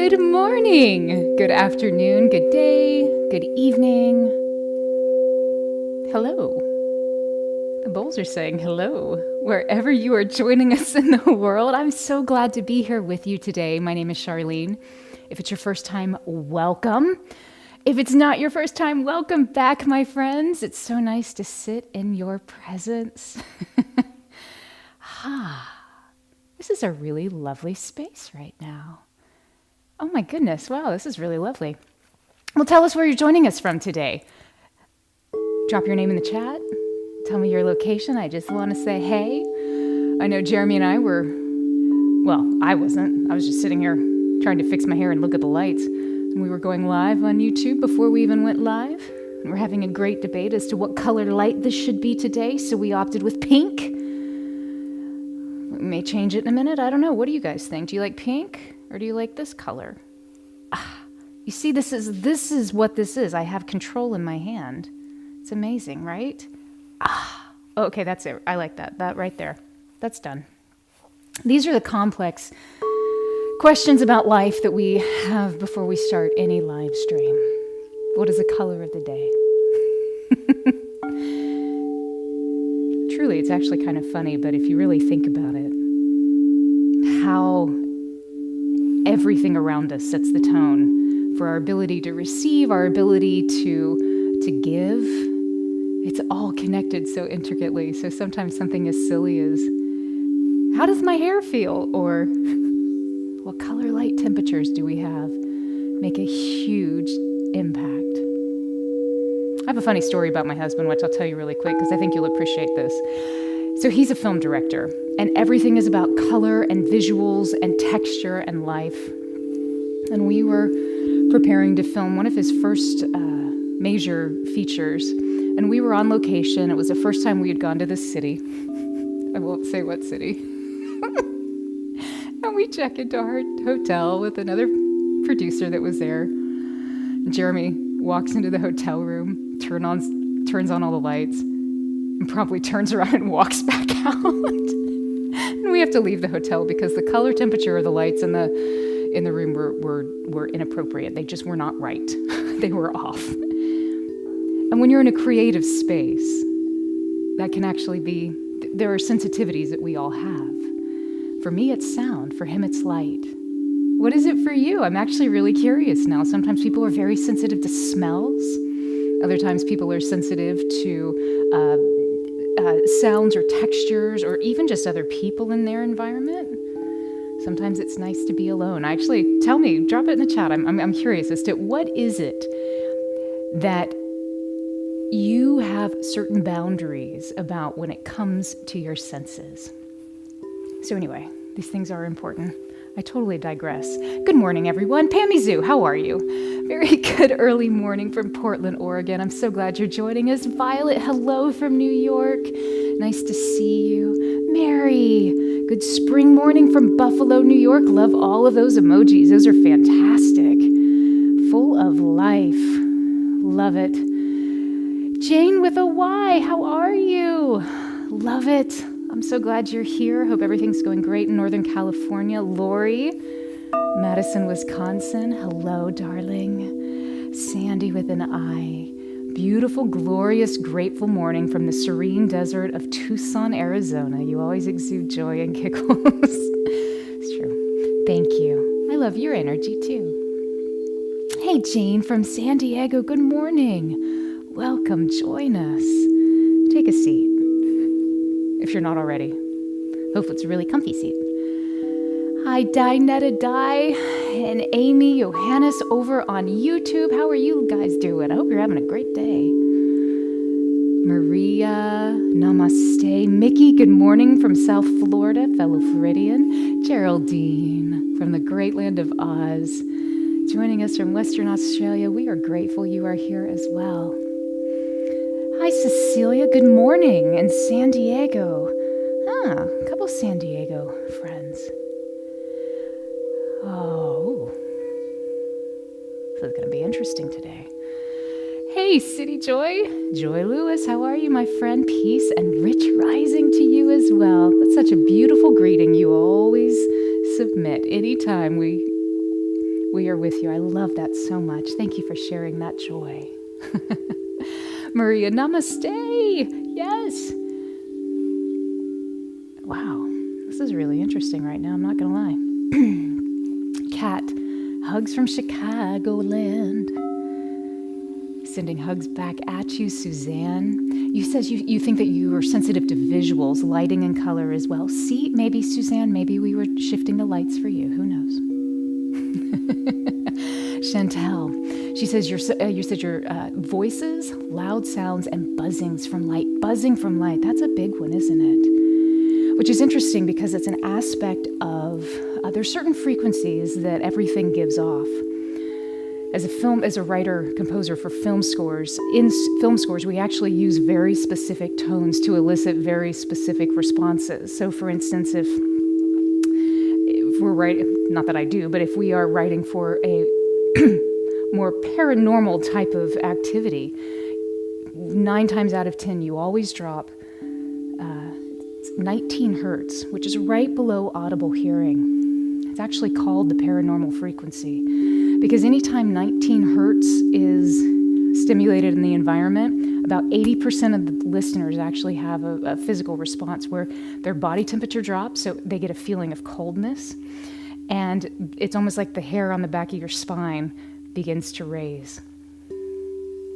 Good morning, good afternoon, good day, good evening. Hello. The bowls are saying hello, wherever you are joining us in the world. I'm so glad to be here with you today. My name is Charlene. If it's your first time, welcome. If it's not your first time, welcome back, my friends. It's so nice to sit in your presence. This is a really lovely space right now. Oh my goodness, wow, this is really lovely. Well, tell us where you're joining us from today. Drop your name in the chat. Tell me your location. I just want to say hey. I know Jeremy and I were, well, I wasn't. I was just sitting here trying to fix my hair and look at the lights. And we were going live on YouTube before we even went live. And we're having a great debate as to what color light this should be today, so we opted with pink. We may change it in a minute. I don't know. What do you guys think? Do you like pink? Or do you like this color? You see, this is what this is. I have control in my hand. It's amazing, right? Okay, that's it. I like that. That right there. That's done. These are the complex questions about life that we have before we start any live stream. What is the color of the day? Truly, it's actually kind of funny, but if you really think about it, how everything around us sets the tone for our ability to receive, our ability to give. It's all connected so intricately. So sometimes something as silly as, how does my hair feel? Or what color, light, temperatures do we have make a huge impact. I have a funny story about my husband, which I'll tell you really quick because I think you'll appreciate this. So he's a film director, and everything is about color and visuals and texture and life. And we were preparing to film one of his first major features, and we were on location. It was the first time we had gone to this city. I won't say what city. And we check into our hotel with another producer that was there. Jeremy walks into the hotel room, turns on all the lights, and promptly turns around and walks back out. And we have to leave the hotel because the color temperature of the lights in the room were inappropriate. They just were not right. They were off. And when you're in a creative space, that can actually be, there are sensitivities that we all have. For me, it's sound. For him, it's light. What is it for you? I'm actually really curious now. Sometimes people are very sensitive to smells. Other times people are sensitive to sounds or textures or even just other people in their environment. Sometimes it's nice to be alone. Actually, tell me, drop it in the chat. I'm curious as to what is it that you have certain boundaries about when it comes to your senses. So anyway, these things are important. I totally digress. Good morning, everyone. Pammy Zoo, how are you? Very good early morning from Portland, Oregon. I'm so glad you're joining us. Violet, hello from New York. Nice to see you. Mary, good spring morning from Buffalo, New York. Love all of those emojis. Those are fantastic. Full of life. Love it. Jane with a Y, how are you? Love it. I'm so glad you're here. Hope everything's going great in Northern California. Lori, Madison, Wisconsin. Hello, darling. Sandy with an I. Beautiful, glorious, grateful morning from the serene desert of Tucson, Arizona. You always exude joy and giggles. It's true. Thank you. I love your energy, too. Hey, Jane from San Diego. Good morning. Welcome. Join us. Take a seat. If you're not already. Hopefully it's a really comfy seat. Hi, Dinetta Di and Amy Johannes over on YouTube. How are you guys doing? I hope you're having a great day. Maria, namaste. Mickey, good morning from South Florida, fellow Floridian. Geraldine from the great land of Oz. Joining us from Western Australia. We are grateful you are here as well. Hi, Cecilia. Good morning in San Diego. A couple San Diego friends. Oh, this is going to be interesting today. Hey, City Joy. Joy Lewis, how are you, my friend? Peace and rich rising to you as well. That's such a beautiful greeting you always submit anytime we We are with you. I love that so much. Thank you for sharing that joy. Maria, namaste. Yes. Wow, this is really interesting right now. I'm not going to lie. Kat, hugs from Chicagoland. Sending hugs back at you, Suzanne. You said you think that you are sensitive to visuals, lighting and color as well. See, maybe, Suzanne, maybe we were shifting the lights for you. Who knows? Chantel, she says your voices, loud sounds, and buzzings from light. Buzzing from light, that's a big one, isn't it? Which is interesting because it's an aspect of, there's certain frequencies that everything gives off. As a writer, composer for film scores, in film scores, we actually use very specific tones to elicit very specific responses. So for instance, if we're writing, not that I do, but if we are writing for a more paranormal type of activity, 9 times out of 10, you always drop 19 hertz, which is right below audible hearing. It's actually called the paranormal frequency because anytime 19 hertz is stimulated in the environment, about 80% of the listeners actually have a physical response where their body temperature drops, so they get a feeling of coldness. And it's almost like the hair on the back of your spine begins to raise.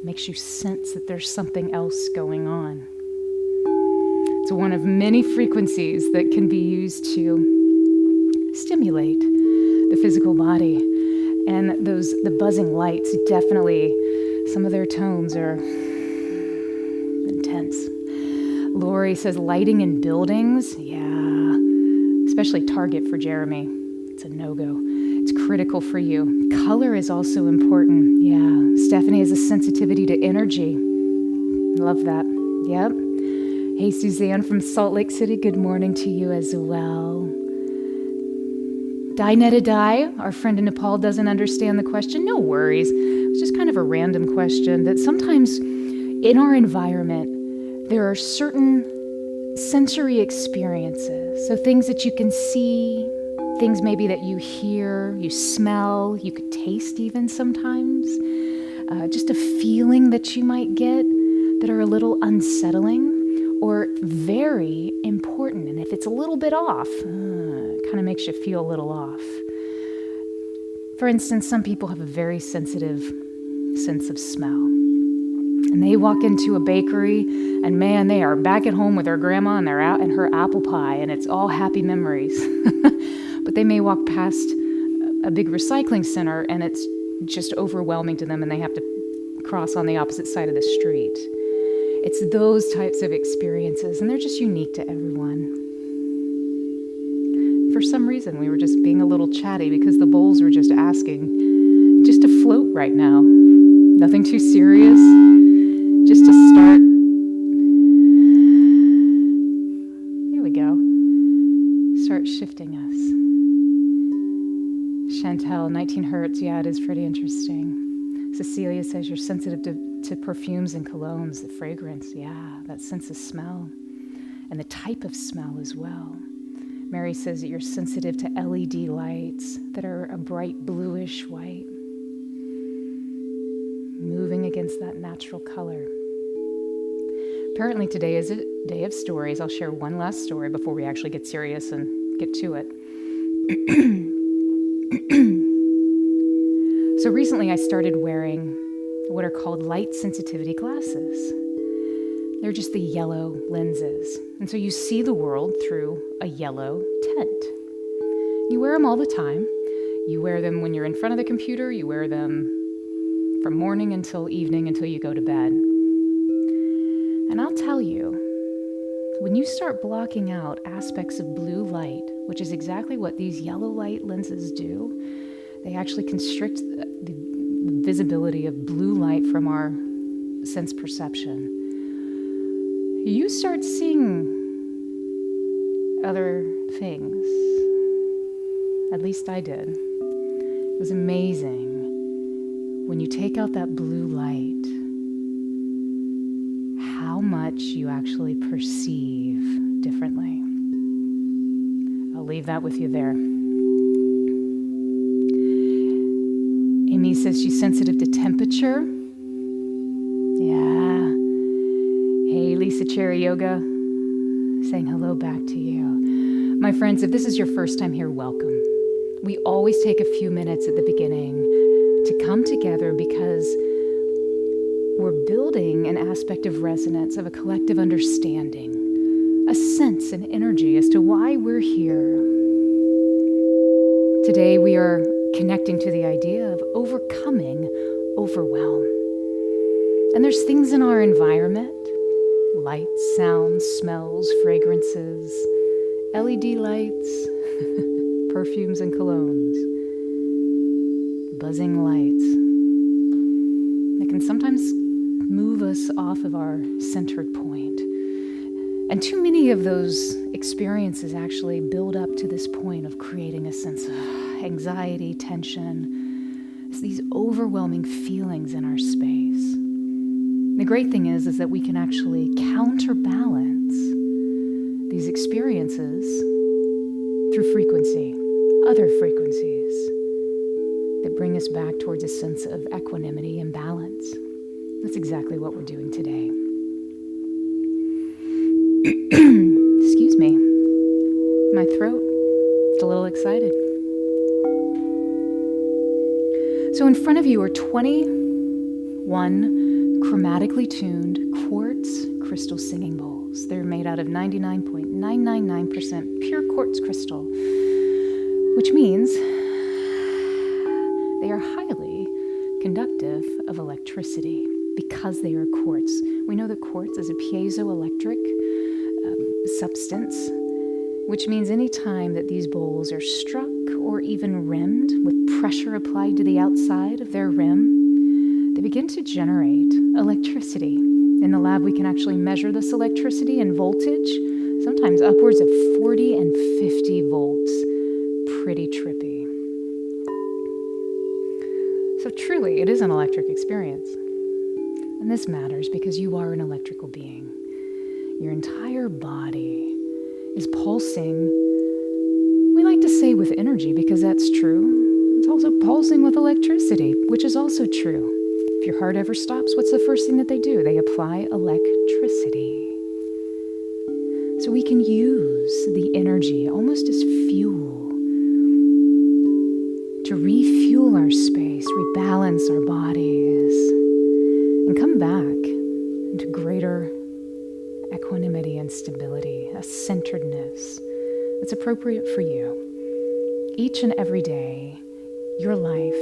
Makes you sense that there's something else going on. It's one of many frequencies that can be used to stimulate the physical body. And the buzzing lights, definitely, some of their tones are intense. Lori says lighting in buildings, yeah, especially Target for Jeremy. It's a no-go. It's critical for you. Color is also important. Yeah. Stephanie has a sensitivity to energy. Love that. Yep. Hey, Suzanne from Salt Lake City. Good morning to you as well. Dinetta, our friend in Nepal, doesn't understand the question. No worries. It's just kind of a random question that sometimes in our environment, there are certain sensory experiences. So things that you can see, things maybe that you hear, you smell, you could taste even sometimes. Just a feeling that you might get that are a little unsettling or very important. And if it's a little bit off, it kind of makes you feel a little off. For instance, some people have a very sensitive sense of smell. And they walk into a bakery, and man, they are back at home with their grandma and they're out and her apple pie, and it's all happy memories. But they may walk past a big recycling center, and it's just overwhelming to them, and they have to cross on the opposite side of the street. It's those types of experiences, and they're just unique to everyone. For some reason, we were just being a little chatty because the bowls were just asking just to float right now. Nothing too serious, just to start. Here we go. Start shifting us. Chantel, 19 hertz. Yeah, it is pretty interesting. Cecilia says you're sensitive to perfumes and colognes, the fragrance. Yeah, that sense of smell and the type of smell as well. Mary says that you're sensitive to LED lights that are a bright bluish white, moving against that natural color. Apparently today is a day of stories. I'll share one last story before we actually get serious and get to it. So recently I started wearing what are called light sensitivity glasses. They're just the yellow lenses. And so you see the world through a yellow tint. You wear them all the time. You wear them when you're in front of the computer. You wear them from morning until evening until you go to bed. And I'll tell you, when you start blocking out aspects of blue light, which is exactly what these yellow light lenses do, they actually constrict the visibility of blue light from our sense perception. You start seeing other things. At least I did. It was amazing. When you take out that blue light, how much you actually perceive differently. I'll leave that with you there. Amy says she's sensitive to temperature. Yeah. Hey, Lisa Cherry Yoga, saying hello back to you. My friends, if this is your first time here, welcome. We always take a few minutes at the beginning to come together because we're building an aspect of resonance, of a collective understanding, a sense and energy as to why we're here. Today we are connecting to the idea of overcoming overwhelm. And there's things in our environment, lights, sounds, smells, fragrances, LED lights, perfumes and colognes, buzzing lights, that can sometimes move us off of our centered point. And too many of those experiences actually build up to this point of creating a sense of anxiety, tension, these overwhelming feelings in our space. The great thing is that we can actually counterbalance these experiences through frequency, other frequencies that bring us back towards a sense of equanimity and balance. That's exactly what we're doing today. Excuse me. My throat is a little excited. So in front of you are 21 chromatically tuned quartz crystal singing bowls. They're made out of 99.999% pure quartz crystal, which means they are highly conductive of electricity because they are quartz. We know that quartz is a piezoelectric substance, which means any time that these bowls are struck or even rimmed with pressure applied to the outside of their rim, they begin to generate electricity. In the lab, we can actually measure this electricity in voltage, sometimes upwards of 40 and 50 volts. Pretty trippy. So truly, it is an electric experience. And this matters because you are an electrical being. Your entire body is pulsing, we like to say with energy because that's true. It's also pulsing with electricity, which is also true. If your heart ever stops, what's the first thing that they do? They apply electricity. So we can use the energy almost as fuel to refuel our space, rebalance our bodies, and come back into greater equanimity and stability, a centeredness that's appropriate for you. Each and every day, your life,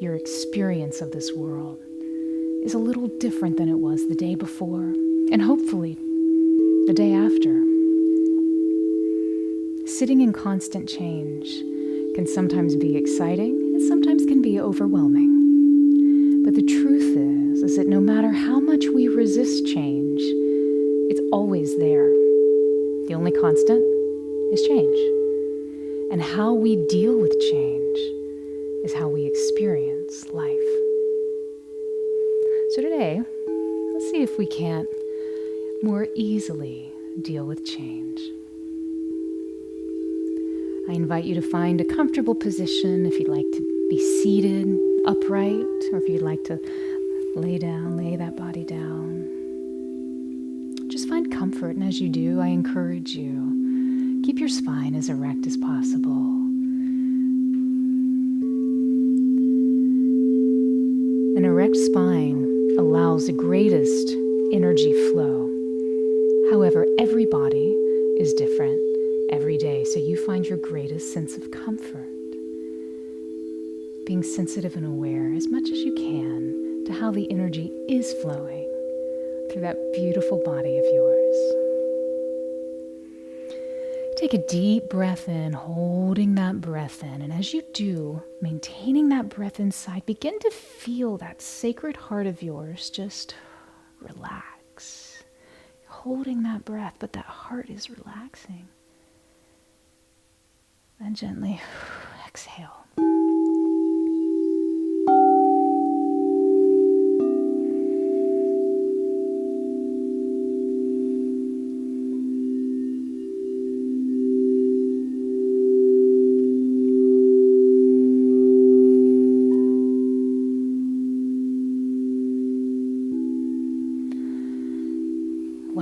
your experience of this world is a little different than it was the day before, and hopefully the day after. Sitting in constant change can sometimes be exciting and sometimes can be overwhelming. But the truth is that no matter how much we resist change, it's always there. The only constant is change. And how we deal with change is how we experience life. So today, let's see if we can't more easily deal with change. I invite you to find a comfortable position if you'd like to be seated, upright, or if you'd like to lay down, lay that body down. Just find comfort, and as you do, I encourage you, keep your spine as erect as possible. An erect spine allows the greatest energy flow. However, every body is different every day, so you find your greatest sense of comfort. Being sensitive and aware as much as you can to how the energy is flowing through that beautiful body of yours. Take a deep breath in, holding that breath in. And as you do, maintaining that breath inside, begin to feel that sacred heart of yours just relax. Holding that breath, but that heart is relaxing. Then gently exhale.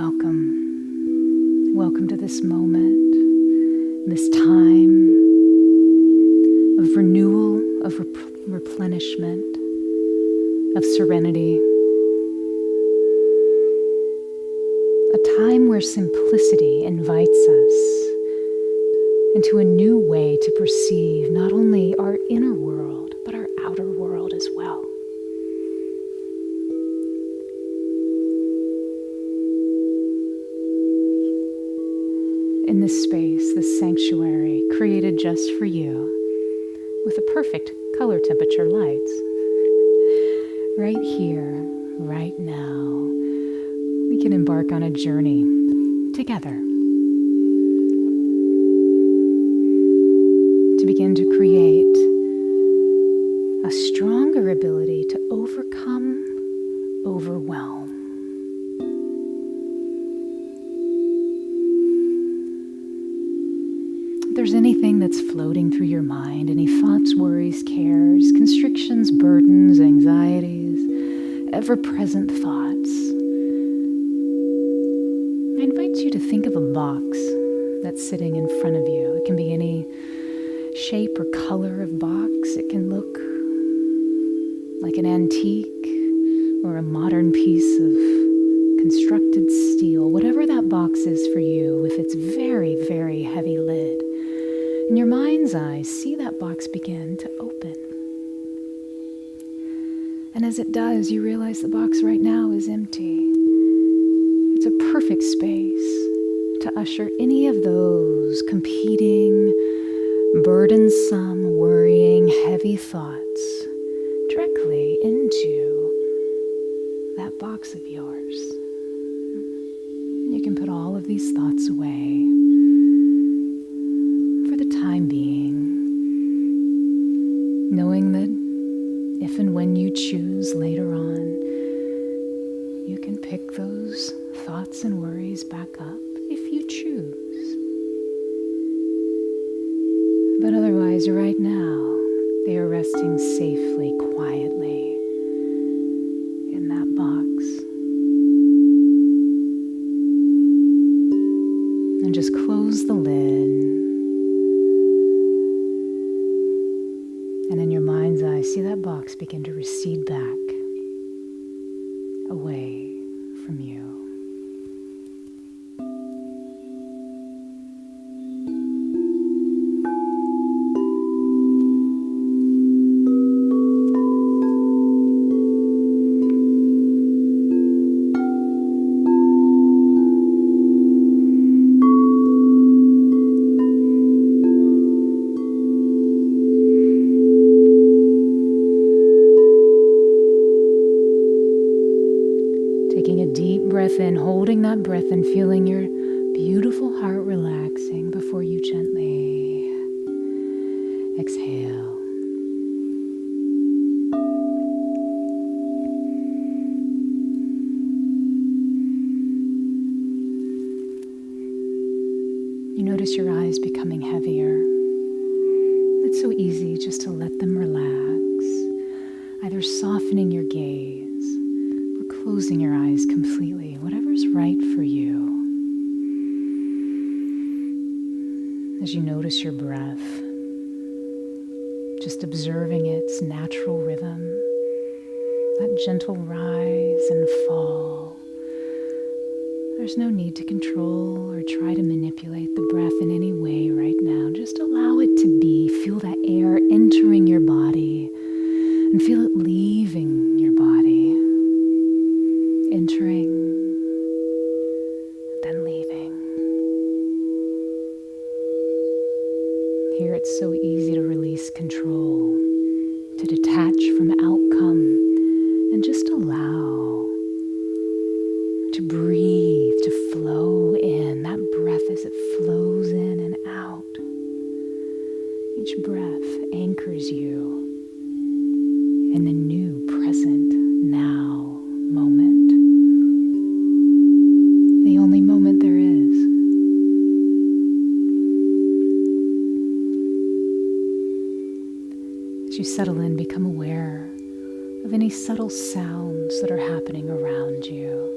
welcome. Welcome to this moment, this time of renewal, of replenishment, of serenity. A time where simplicity invites us into a new way to perceive not only our inner world, but our outer world as well. In this space, this sanctuary created just for you, with the perfect color temperature lights, right here, right now, we can embark on a journey together to begin to create a stronger ability to overcome overwhelm. If there's anything that's floating through your mind, any thoughts, worries, cares, constrictions, burdens, anxieties, ever-present thoughts, I invite you to think of a box that's sitting in front of you. It can be any shape or color of box. It can look like an antique or a modern piece of constructed steel, whatever that box is for you, with its very, very heavy lid. In your mind's eye, see that box begin to open. And as it does, you realize the box right now is empty. It's a perfect space to usher any of those competing, burdensome, worrying, heavy thoughts directly into that box of yours. You can put all of these thoughts away for the time being, knowing that if and when you choose later on, you can pick those thoughts and worries back up if you choose. But otherwise, right now, they are resting safely, quietly in that box. And just close the lid. And in your mind's eye, see that box begin to recede back, away from you. In, holding that breath and feeling your beautiful heart relaxing before you gently exhale. You notice your eyes becoming heavier. It's so easy just to let them relax, either softening your gaze or closing your eyes completely, whatever's right for you. As you notice your breath, just observing its natural rhythm, that gentle rise and fall. There's no need to control or try to manipulate the breath in any way right now. Just allow it to be. Feel that air entering your body and feel it leaving your body. Entering, then leaving. Here it's so easy to release control, to detach from outcome, and just allow, to breathe, to flow in. That breath as it flows in and out. Each breath anchors you in the new, present, now moment. The only moment there is. As you settle in, become aware of any subtle sounds that are happening around you.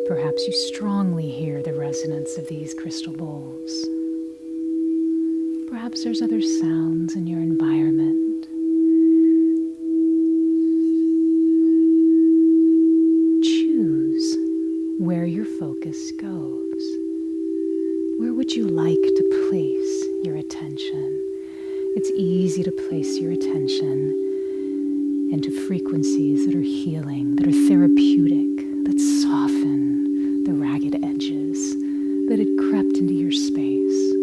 Perhaps you strongly hear the resonance of these crystal bowls. Perhaps there's other sounds in your environment. Choose where your focus goes. Where would you like to place your attention? It's easy to place your attention into frequencies that are healing, that are therapeutic, that soften the ragged edges that had crept into your space.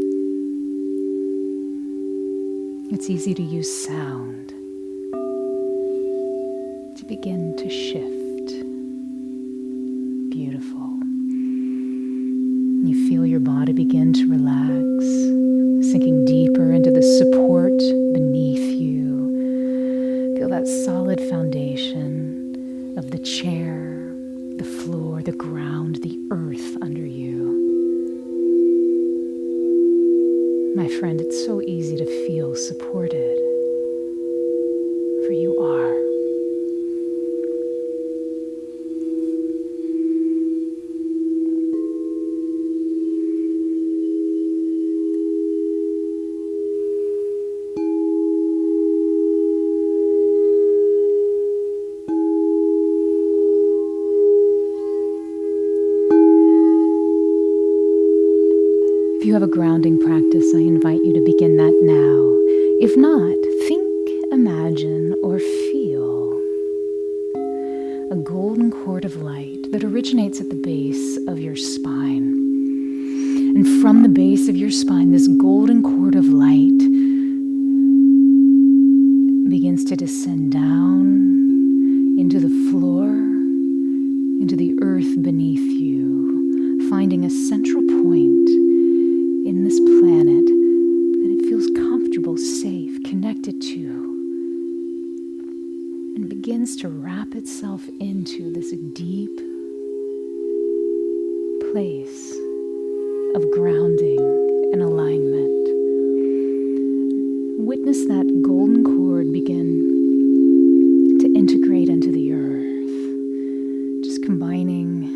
It's easy to use sound to begin to shift. Beautiful. You feel your body begin to relax, sinking deeper into the support beneath you. Feel that solid foundation of the chair, the floor, the ground, the earth under you. My friend, it's so easy to feel supported, for you are. If you have a grounding practice, I invite you to begin that now. If not, think, imagine, or feel a golden cord of light that originates at the base of your spine. And from the base of your spine, this golden cord of light begins to descend down into the floor, into the earth beneath you, finding a central point in this planet that it feels comfortable, safe, connected to, and begins to wrap itself into this deep place of grounding and alignment. Witness that golden cord begin to integrate into the earth, just combining,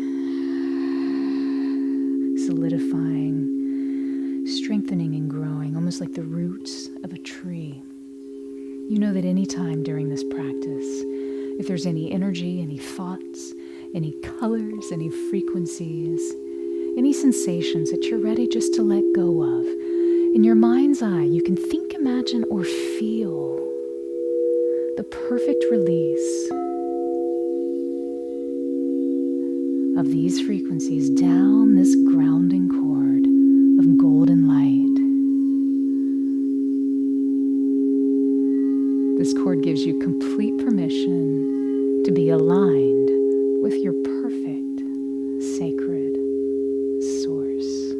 solidifying, strengthening and growing, almost like the roots of a tree. You know that any time during this practice, if there's any energy, any thoughts, any colors, any frequencies, any sensations that you're ready just to let go of, in your mind's eye, you can think, imagine, or feel the perfect release of these frequencies down this grounding cord of golden light. This cord gives you complete permission to be aligned with your perfect, sacred source.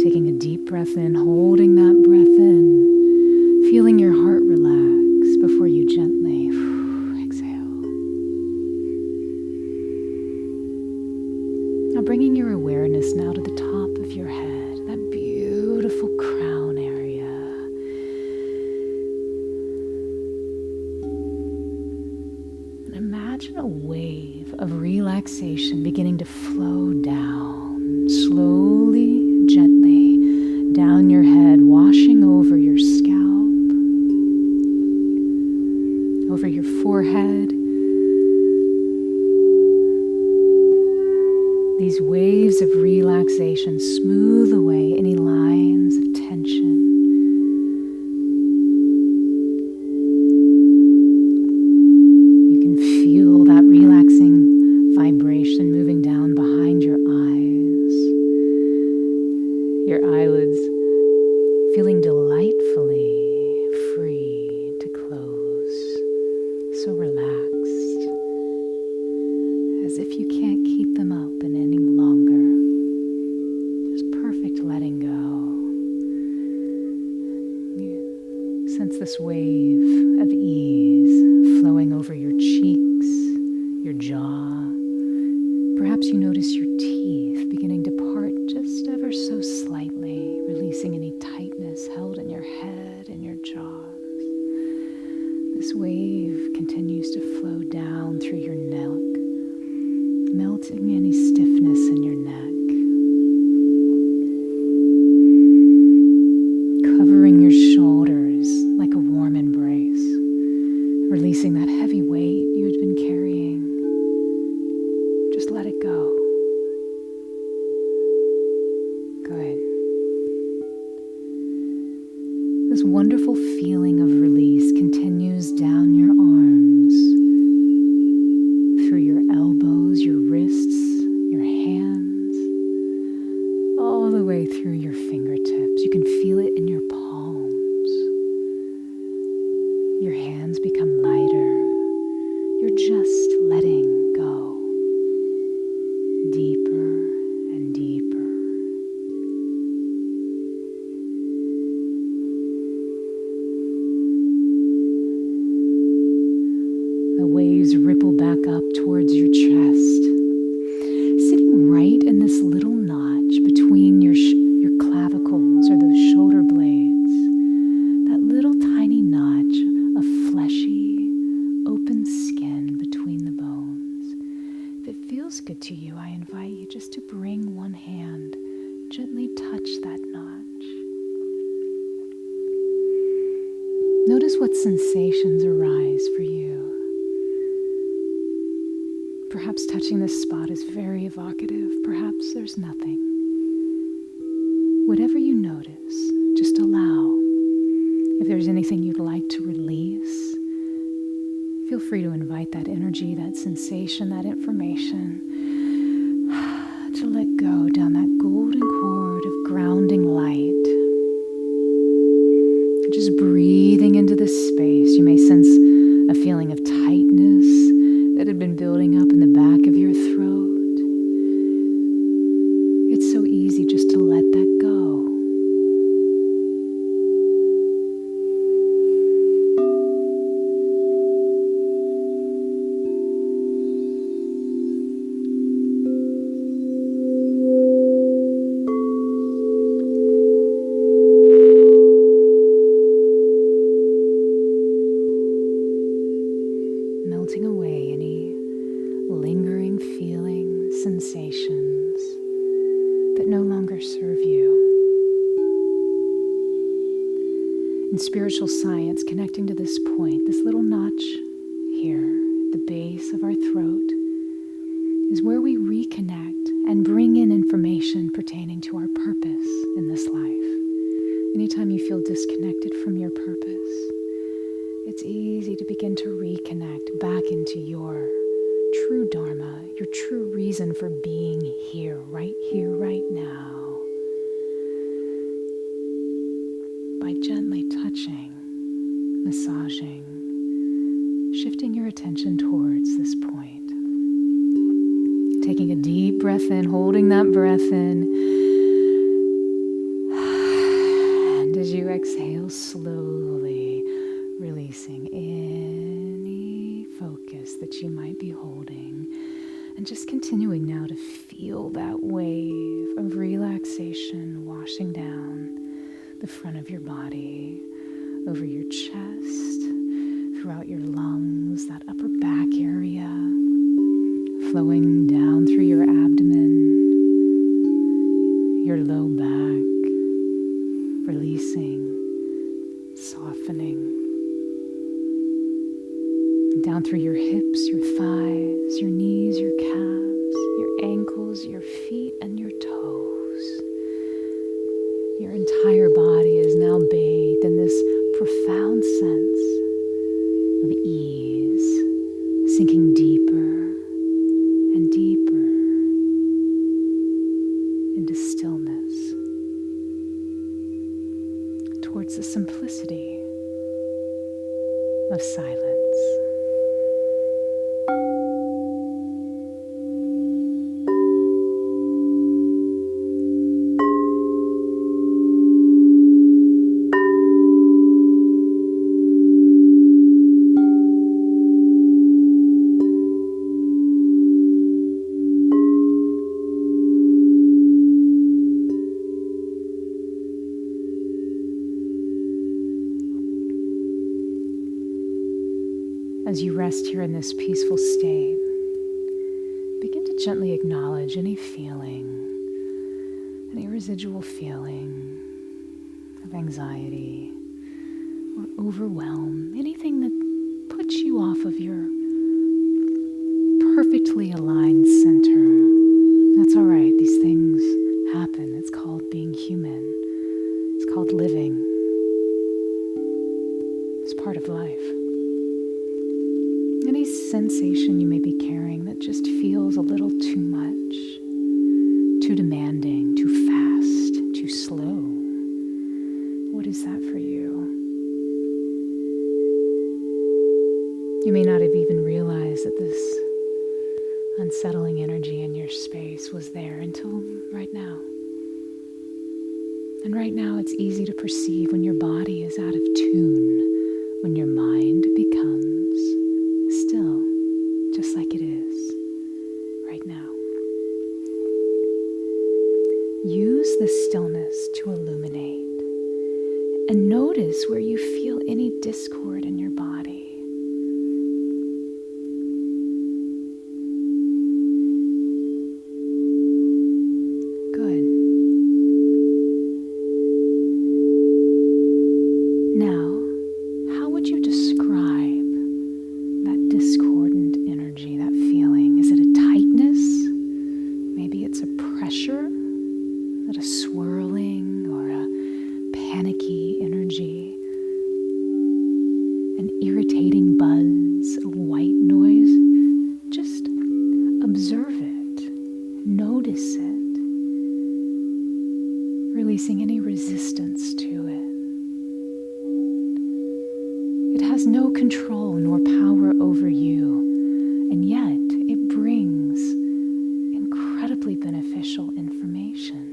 Taking a deep breath in, holding that breath in, feeling your heart relax before you gently exhale. Now bringing your awareness now to the top of your head, that beautiful crown area. And imagine a wave of relaxation beginning to flow down, slowly, gently, down your head, washing over your scalp, over your forehead. These waves of relaxation smooth away any lines of tension. You can feel that relaxing vibration moving down behind your eyes, your eyelids feeling delightfully free to close, so relaxed, as if you can't keep them open any longer. Just perfect letting go. You sense this wave of ease flowing over your cheeks, your jaw. Perhaps you notice your teeth beginning to part just ever so slightly, releasing any tightness held in your head and your jaws. This wave continues to flow down This wonderful feeling of release continues down your arms, through your elbows, your wrists, your hands, all the way through your fingertips. You can feel it in your palms. Your hands become lighter. You're just letting go, deeper and deeper. The waves ripple back up towards your chest, sitting right in this little notch between your clavicles or those shoulder blades. That little tiny notch of fleshy, open skin between the bones. If it feels good to you, I invite you just to bring one hand, gently touch that notch. Notice what sensations arise for you. Perhaps touching this spot is very evocative. Perhaps there's nothing. Whatever you notice, just allow. If there's anything you'd like to release, feel free to invite that energy, that sensation, that information to let go down that golden cord of grounding light. Just breathing into this space, you may sense a feeling of tightness that had been building up in the back of your throat. It's so easy just to let that go. Melting away any lingering feelings, sensations that no longer serve you. In spiritual science, connecting to this point, this little notch here, the base of our throat, is where we reconnect and bring in information pertaining to our purpose in this life. Anytime you feel disconnected from your purpose, it's easy to begin to reconnect back into your true dharma, your true reason for being here, right now. By gently touching, massaging, shifting your attention towards this point. Taking a deep breath in, holding that breath in. And as you exhale, slowly releasing any focus that you might be holding, and just continuing now to feel that wave of relaxation washing down the front of your body, over your chest, throughout your lungs, that upper back area, flowing down through your abdomen, your low back, releasing, softening. Down through your hips, your thighs, your knees, your calves, your ankles, your feet, and your toes. Your entire body is now bathed in this profound sense of ease, sinking deeper and deeper into stillness, towards the simplicity of silence. As you rest here in this peaceful state, begin to gently acknowledge any feeling, any residual feeling of anxiety or overwhelm, anything that puts you off of your perfectly aligned center. That's all right. These things happen. It's called being human. It's called living. part of life. Any sensation you may be carrying that just feels a little too much, too demanding, too fast, too slow. What is that for you? You may not have even realized that this unsettling energy in your space was there until right now. And right now it's easy to perceive when your body is out of tune, when your mind becomes still, just like it is right now. Use the stillness to illuminate and notice where you feel any discord in your body. Releasing any resistance to it. It has no control nor power over you, and yet it brings incredibly beneficial information.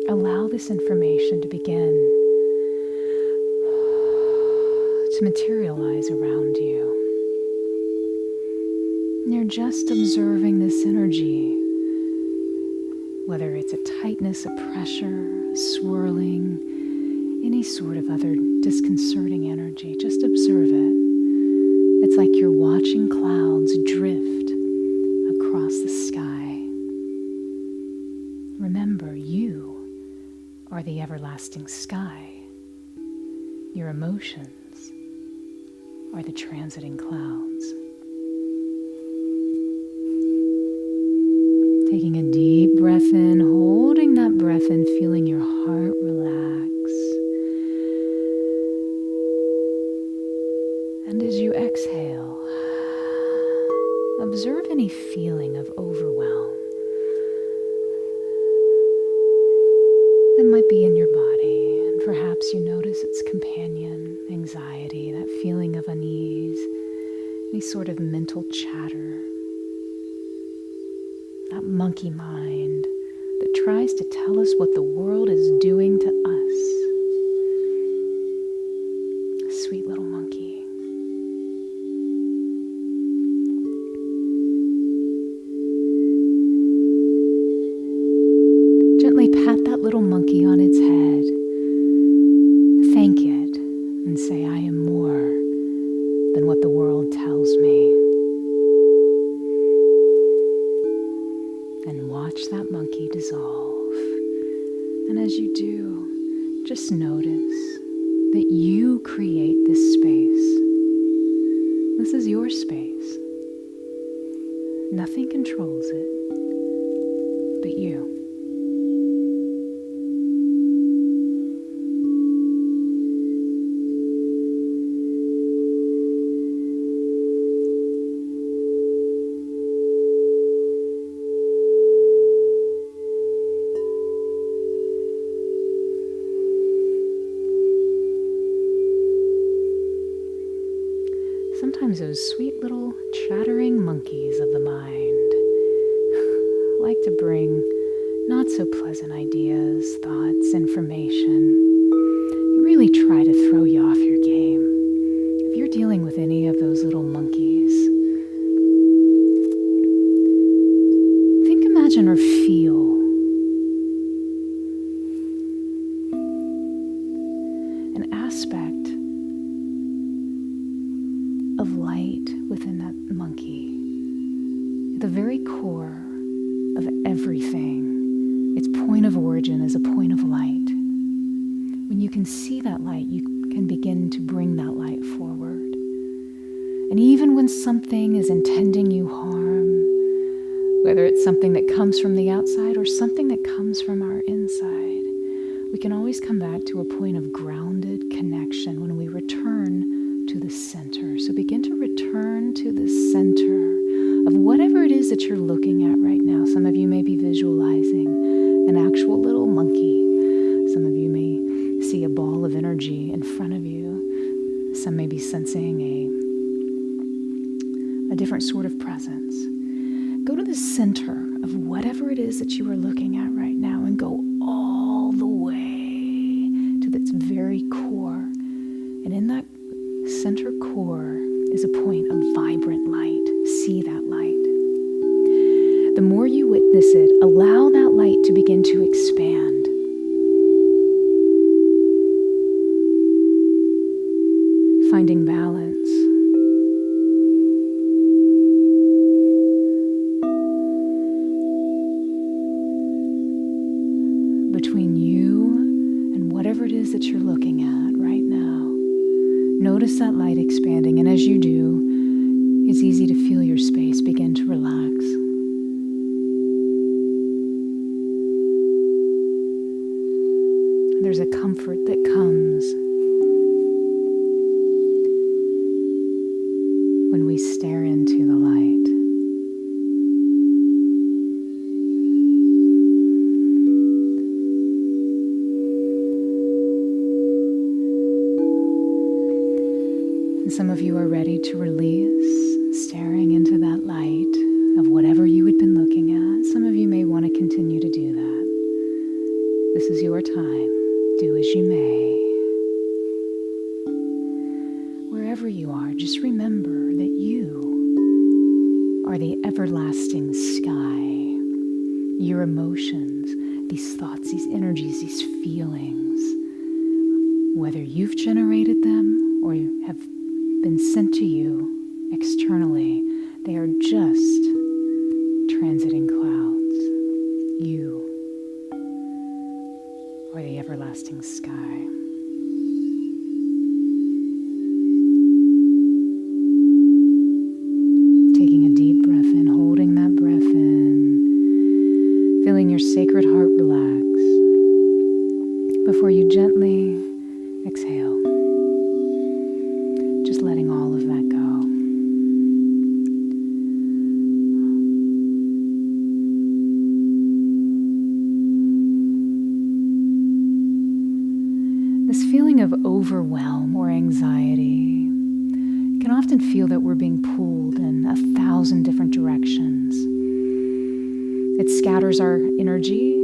Allow this information to begin to materialize around you. You're just observing this energy. Whether it's a tightness, a pressure, a swirling, any sort of other disconcerting energy, just observe it. It's like you're watching clouds drift across the sky. Remember, you are the everlasting sky. Your emotions are the transiting clouds. Taking a deep breath in, holding that breath in, feeling your heart relax. And as you exhale, observe any feeling of overwhelm that might be in your body. And perhaps you notice its companion, anxiety, that feeling of unease, any sort of mental chatter. That monkey mind that tries to tell us what the world is doing to us. A sweet little monkey. Gently pat that little monkey on its head. Thank it and say, I am more than what the world tells me. And watch that monkey dissolve. And as you do, just notice that you create this space. This is your space. Nothing controls it but you. Sometimes those sweet little chattering monkeys of the mind like to bring not so pleasant ideas, thoughts, information. They really try to throw you off your game. If you're dealing with any of those little monkeys, think, imagine, or feel an aspect of light within that monkey. At the very core of everything, its point of origin is a point of light. When you can see that light, you can begin to bring that light forward. And even when something is intending you harm, whether it's something that comes from the outside or something that comes from our inside, we can always come back to a point of grounded connection when we return to the center. So begin to return to the center of whatever it is that you're looking at right now. Some of you may be visualizing an actual little monkey. Some of you may see a ball of energy in front of you. Some may be sensing a different sort of presence. Go to the center of whatever it is that you are looking at right now and go all the way to its very core. And in that center core is a point of vibrant light. See that light. The more you witness it, allow that light to begin to expand. Finding balance. Between you and whatever it is that you're looking at right now. Notice that light expanding, and as you do, it's easy to feel your space begin to relax. There's a comfort that comes when we stare into the light. And some of you are ready to release, staring into that light of whatever you had been looking at. Some of you may want to continue to do that. This is your time. Do as you may. Wherever you are, just remember that you are the everlasting sky. Your emotions, these thoughts, these energies, these feelings, whether you've generated them or have been sent to you externally, they are just transiting clouds. You are the everlasting sky. Taking a deep breath in, holding that breath in, feeling your sacred heart relax before you gently exhale. Just letting all of that go. This feeling of overwhelm or anxiety can often feel that we're being pulled in 1,000 different directions. It scatters our energy,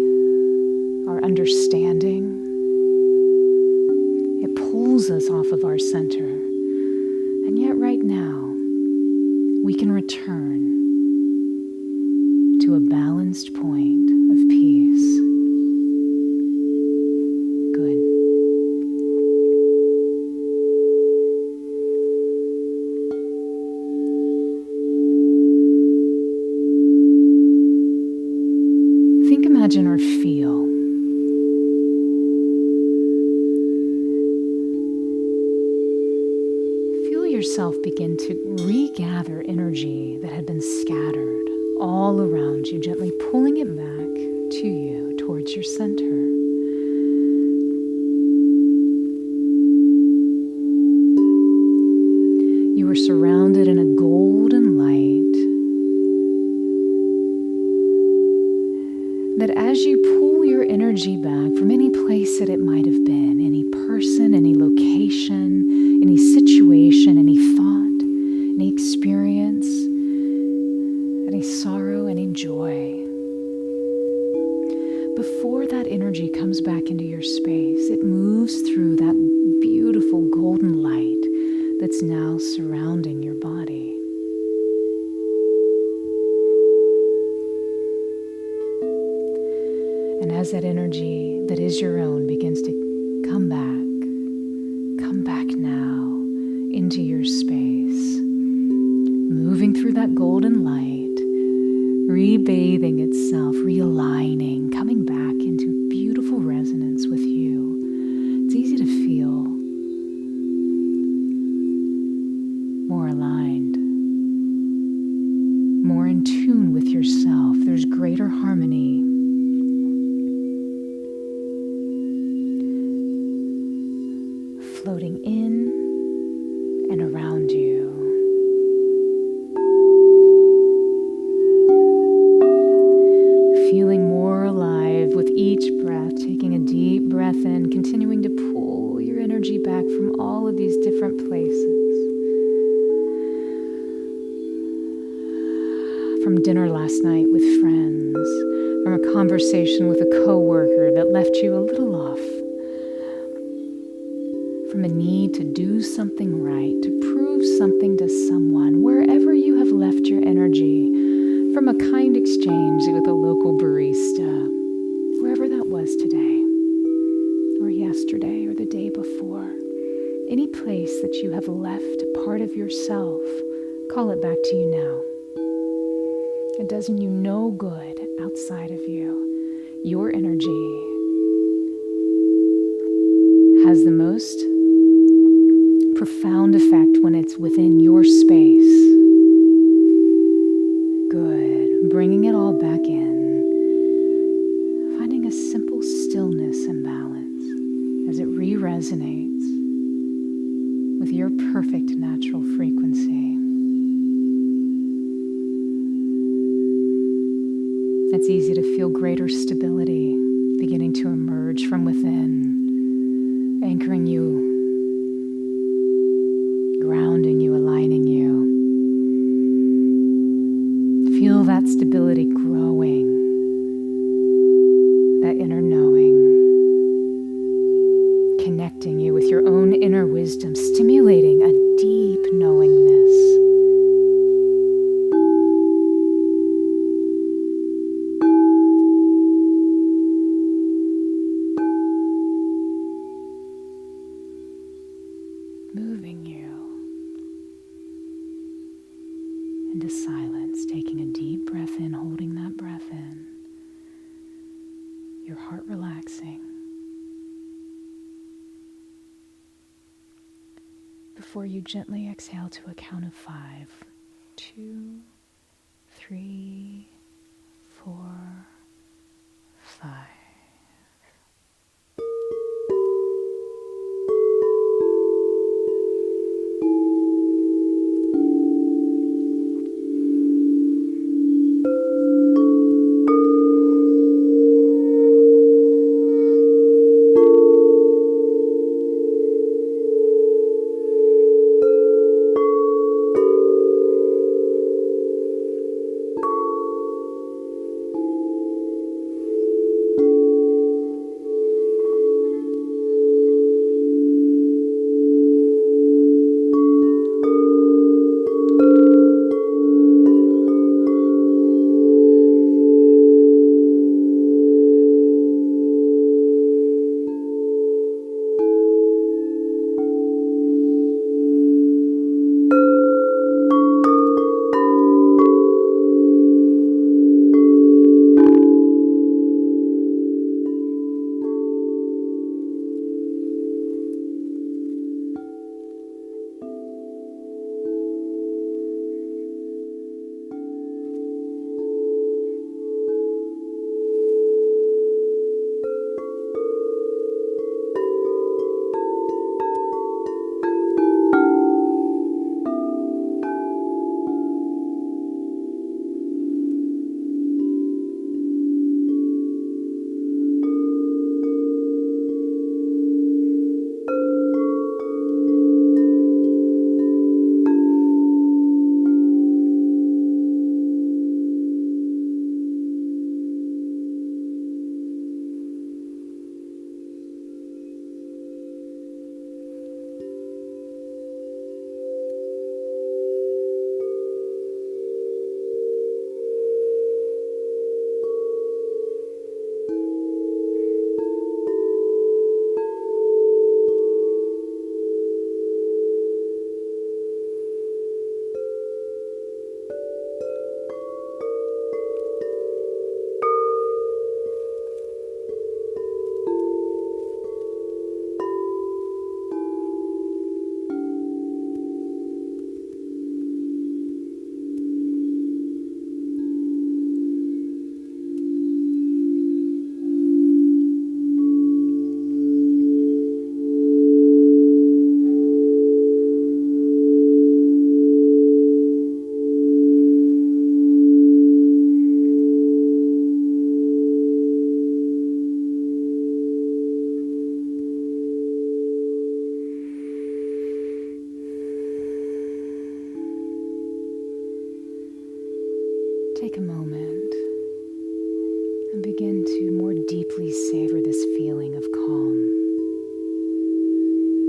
our understanding. It pulls us off of our center. And yet right now, we can return to a balanced point of peace. Good. Think, imagine, or feel yourself begin to regather energy that had been scattered all around you, gently pulling it back to you, towards your center. You are surrounded in a golden light that as you pull your energy back from any place that it might have been, any person, any location, any situation, any thought, any experience, any sorrow, any joy. Before that energy comes back into your space, it moves through that beautiful golden light that's now surrounding your body. And as that energy that is your own begins to come back now into your space, moving through that golden light, rebathing itself, realigning, coming back into beautiful resonance with you. It's easy to feel more aligned, more in tune with yourself. There's greater harmony. floating in and around you. Feeling more alive with each breath, taking a deep breath in, continuing to pull your energy back from all of these different places. From dinner last night with friends, from a conversation with a coworker that left you a little off, from a need to do something right, to prove something to someone, wherever you have left your energy, from a kind exchange with a local barista, wherever that was today, or yesterday, or the day before. Any place that you have left a part of yourself, call it back to you now. It does you no good outside of you. Your energy has the most profound effect when it's within your space. Good. Bringing it all back in. Finding a simple stillness and balance as it re-resonates with your perfect natural frequency. It's easy to feel greater stability beginning to emerge from within, anchoring you, grounding you, aligning you. Feel that stability growing, that inner knowing, connecting you with your own inner wisdom, stimulating a deep knowingness. Moving you into silence, taking a deep breath in, holding that breath in, your heart relaxing. Before you gently exhale to a count of 5, 2, 3, 4, 5.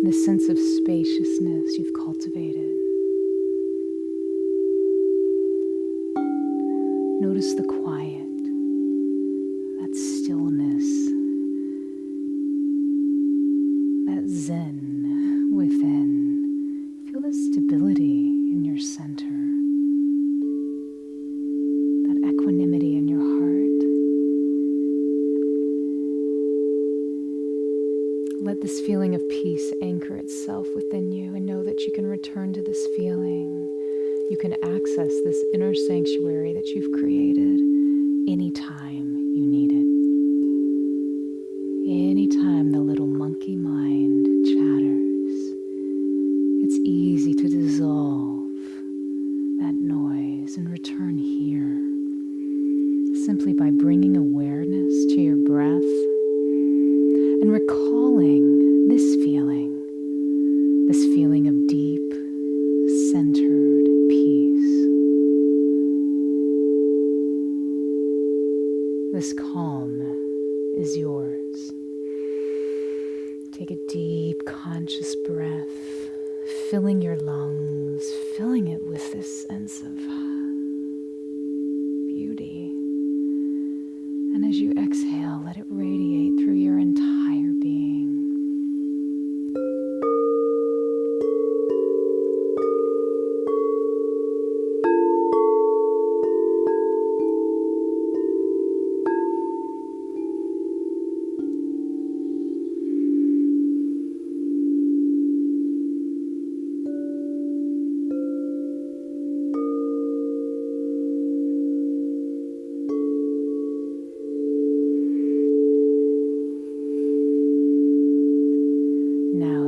this sense of spaciousness you've cultivated. Notice the quiet, that stillness, that zen within. Feel the stability in your center, that equanimity in your heart. Let this feeling of peace anchor itself within you, and know that you can return to this feeling. You can access this inner sanctuary that you've created anytime you need it. Anytime the little monkey mind chatters, it's easy to dissolve that noise and return here, simply by bringing awareness to your breath and recalling this feeling of deep, centered peace. This calm is yours. Take a deep, conscious breath, filling your lungs, filling it with this sense of beauty. And as you exhale, let it radiate through your entire being.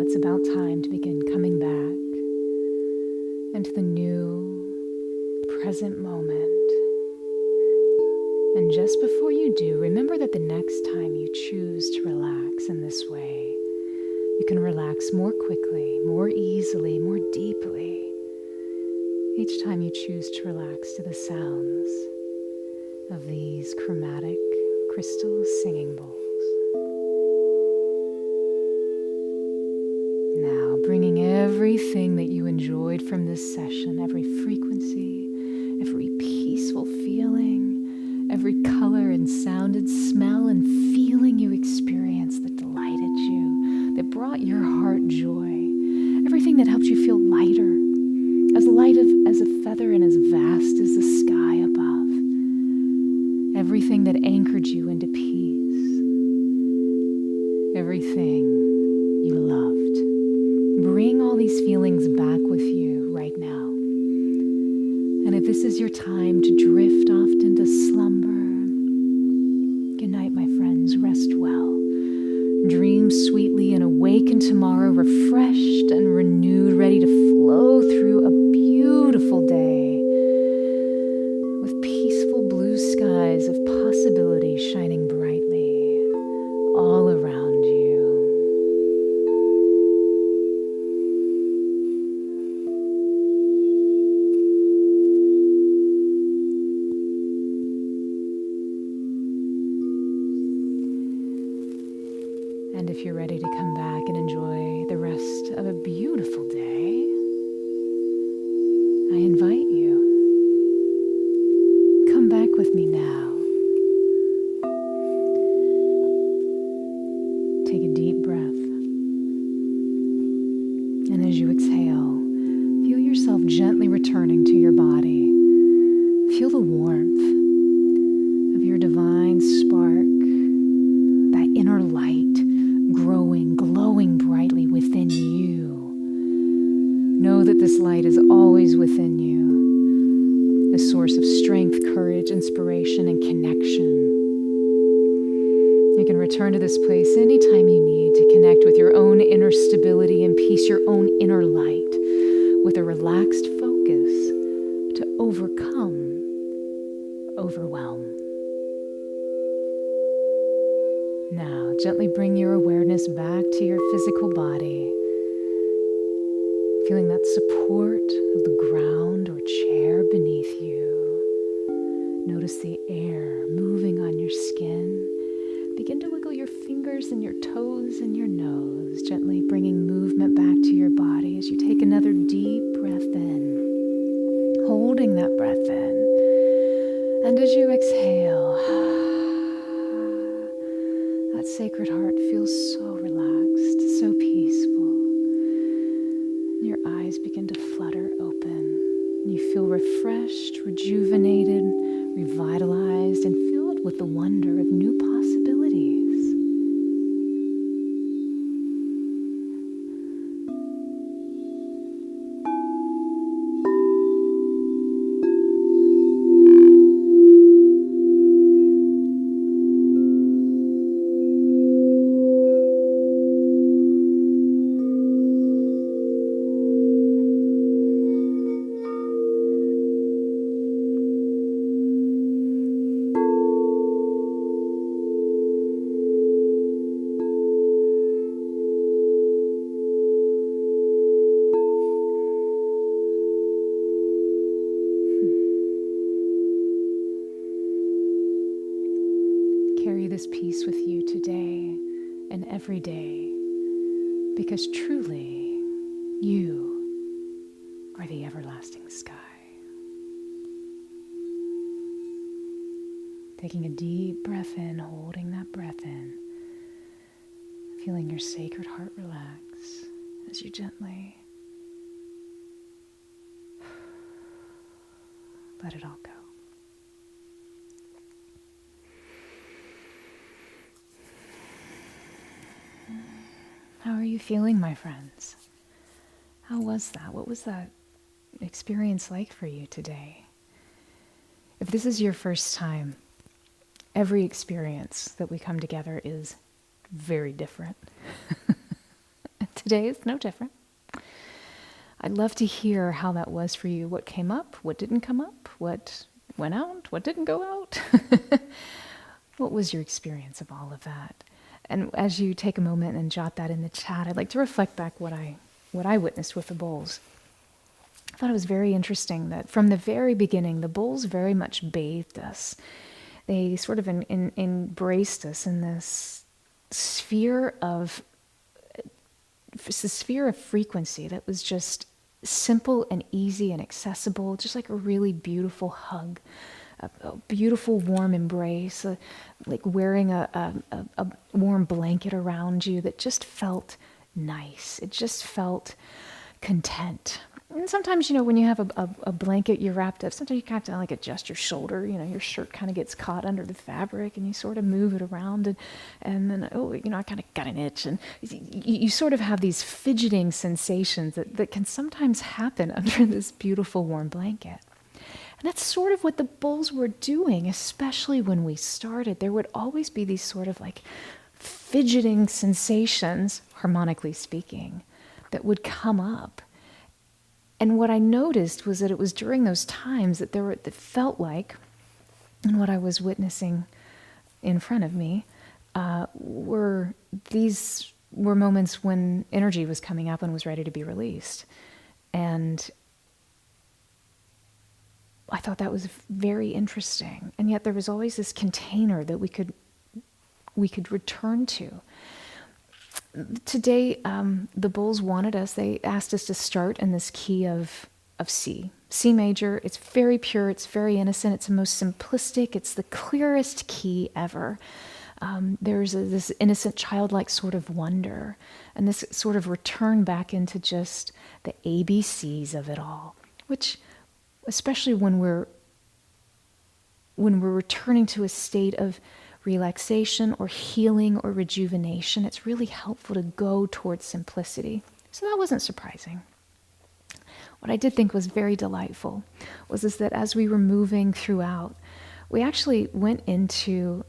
It's about time to begin coming back into the new, present moment. And just before you do, remember that the next time you choose to relax in this way, you can relax more quickly, more easily, more deeply. Each time you choose to relax to the sounds of these chromatic crystal singing bowls. Now, bringing everything that you enjoyed from this session, every frequency, every peaceful feeling, every color and sound and smell and feeling you experienced that delighted you, that brought your heart joy, everything that helped you feel lighter, as light as a feather and as vast as the sky above, everything that anchored you into peace, everything you loved. Bring all these feelings back with you right now. And if this is your time to drift off into slumber, good night, my friends. Rest well. Dream sweetly and awaken tomorrow refreshed and renewed, ready to flow through a beautiful day with peaceful blue skies of possibility shining brightly all around you. And if you're ready to come back and enjoy the rest of a beautiful day, I invite you. Come back with me now. Take a deep breath. And as you exhale, feel yourself gently returning to your body. Feel the warmth of your divine spark, that inner light, growing, glowing brightly within you. Know that this light is always within you, a source of strength, courage, inspiration, and connection. You can return to this place anytime you need to connect with your own inner stability and peace, your own inner light, with a relaxed focus to overcome overwhelm. Now, gently bring your awareness back to your physical body, feeling that support of the ground or chair beneath you. Notice the air moving on your skin, Begin to wiggle your fingers and your toes and your nose, gently bringing movement back to your body as you take another deep breath in, holding that breath in. And as you exhale, that sacred heart feels so relaxed, so peaceful. Your eyes begin to flutter open. You feel refreshed, rejuvenated, revitalized, and filled with the wonder of new possibilities. Carry this peace with you today and every day, because truly you are the everlasting sky. Taking a deep breath in, holding that breath in, feeling your sacred heart relax as you gently let it all go. How are you feeling, my friends? How was that? What was that experience like for you today? If this is your first time, every experience that we come together is very different. Today is no different. I'd love to hear how that was for you. What came up? What didn't come up? What went out? What didn't go out? What was your experience of all of that? And as you take a moment and jot that in the chat, I'd like to reflect back what I witnessed with the bowls. I thought it was very interesting that from the very beginning, the bowls very much bathed us. They sort of embraced us in this sphere of frequency that was just simple and easy and accessible, just like a really beautiful hug. A beautiful warm embrace, like wearing a warm blanket around you that just felt nice. It just felt content. And sometimes, when you have a blanket you're wrapped up, sometimes you kind of like adjust your shoulder, your shirt kind of gets caught under the fabric and you sort of move it around and then, I kind of got an itch. And you sort of have these fidgeting sensations that can sometimes happen under this beautiful warm blanket. And that's sort of what the bowls were doing, especially when we started. There would always be these sort of like fidgeting sensations, harmonically speaking, that would come up. And what I noticed was that it was during those times that that felt like, and what I was witnessing in front of me, were moments when energy was coming up and was ready to be released. And I thought that was very interesting. And yet there was always this container that we could return to. Today, the bowls wanted us, they asked us to start in this key of C. C major. It's very pure, it's very innocent, it's the most simplistic, it's the clearest key ever. There's this innocent, childlike sort of wonder, and this sort of return back into just the ABCs of it all, which, especially when we're returning to a state of relaxation or healing or rejuvenation, it's really helpful to go towards simplicity. So that wasn't surprising. What I did think was very delightful was that as we were moving throughout, we actually went into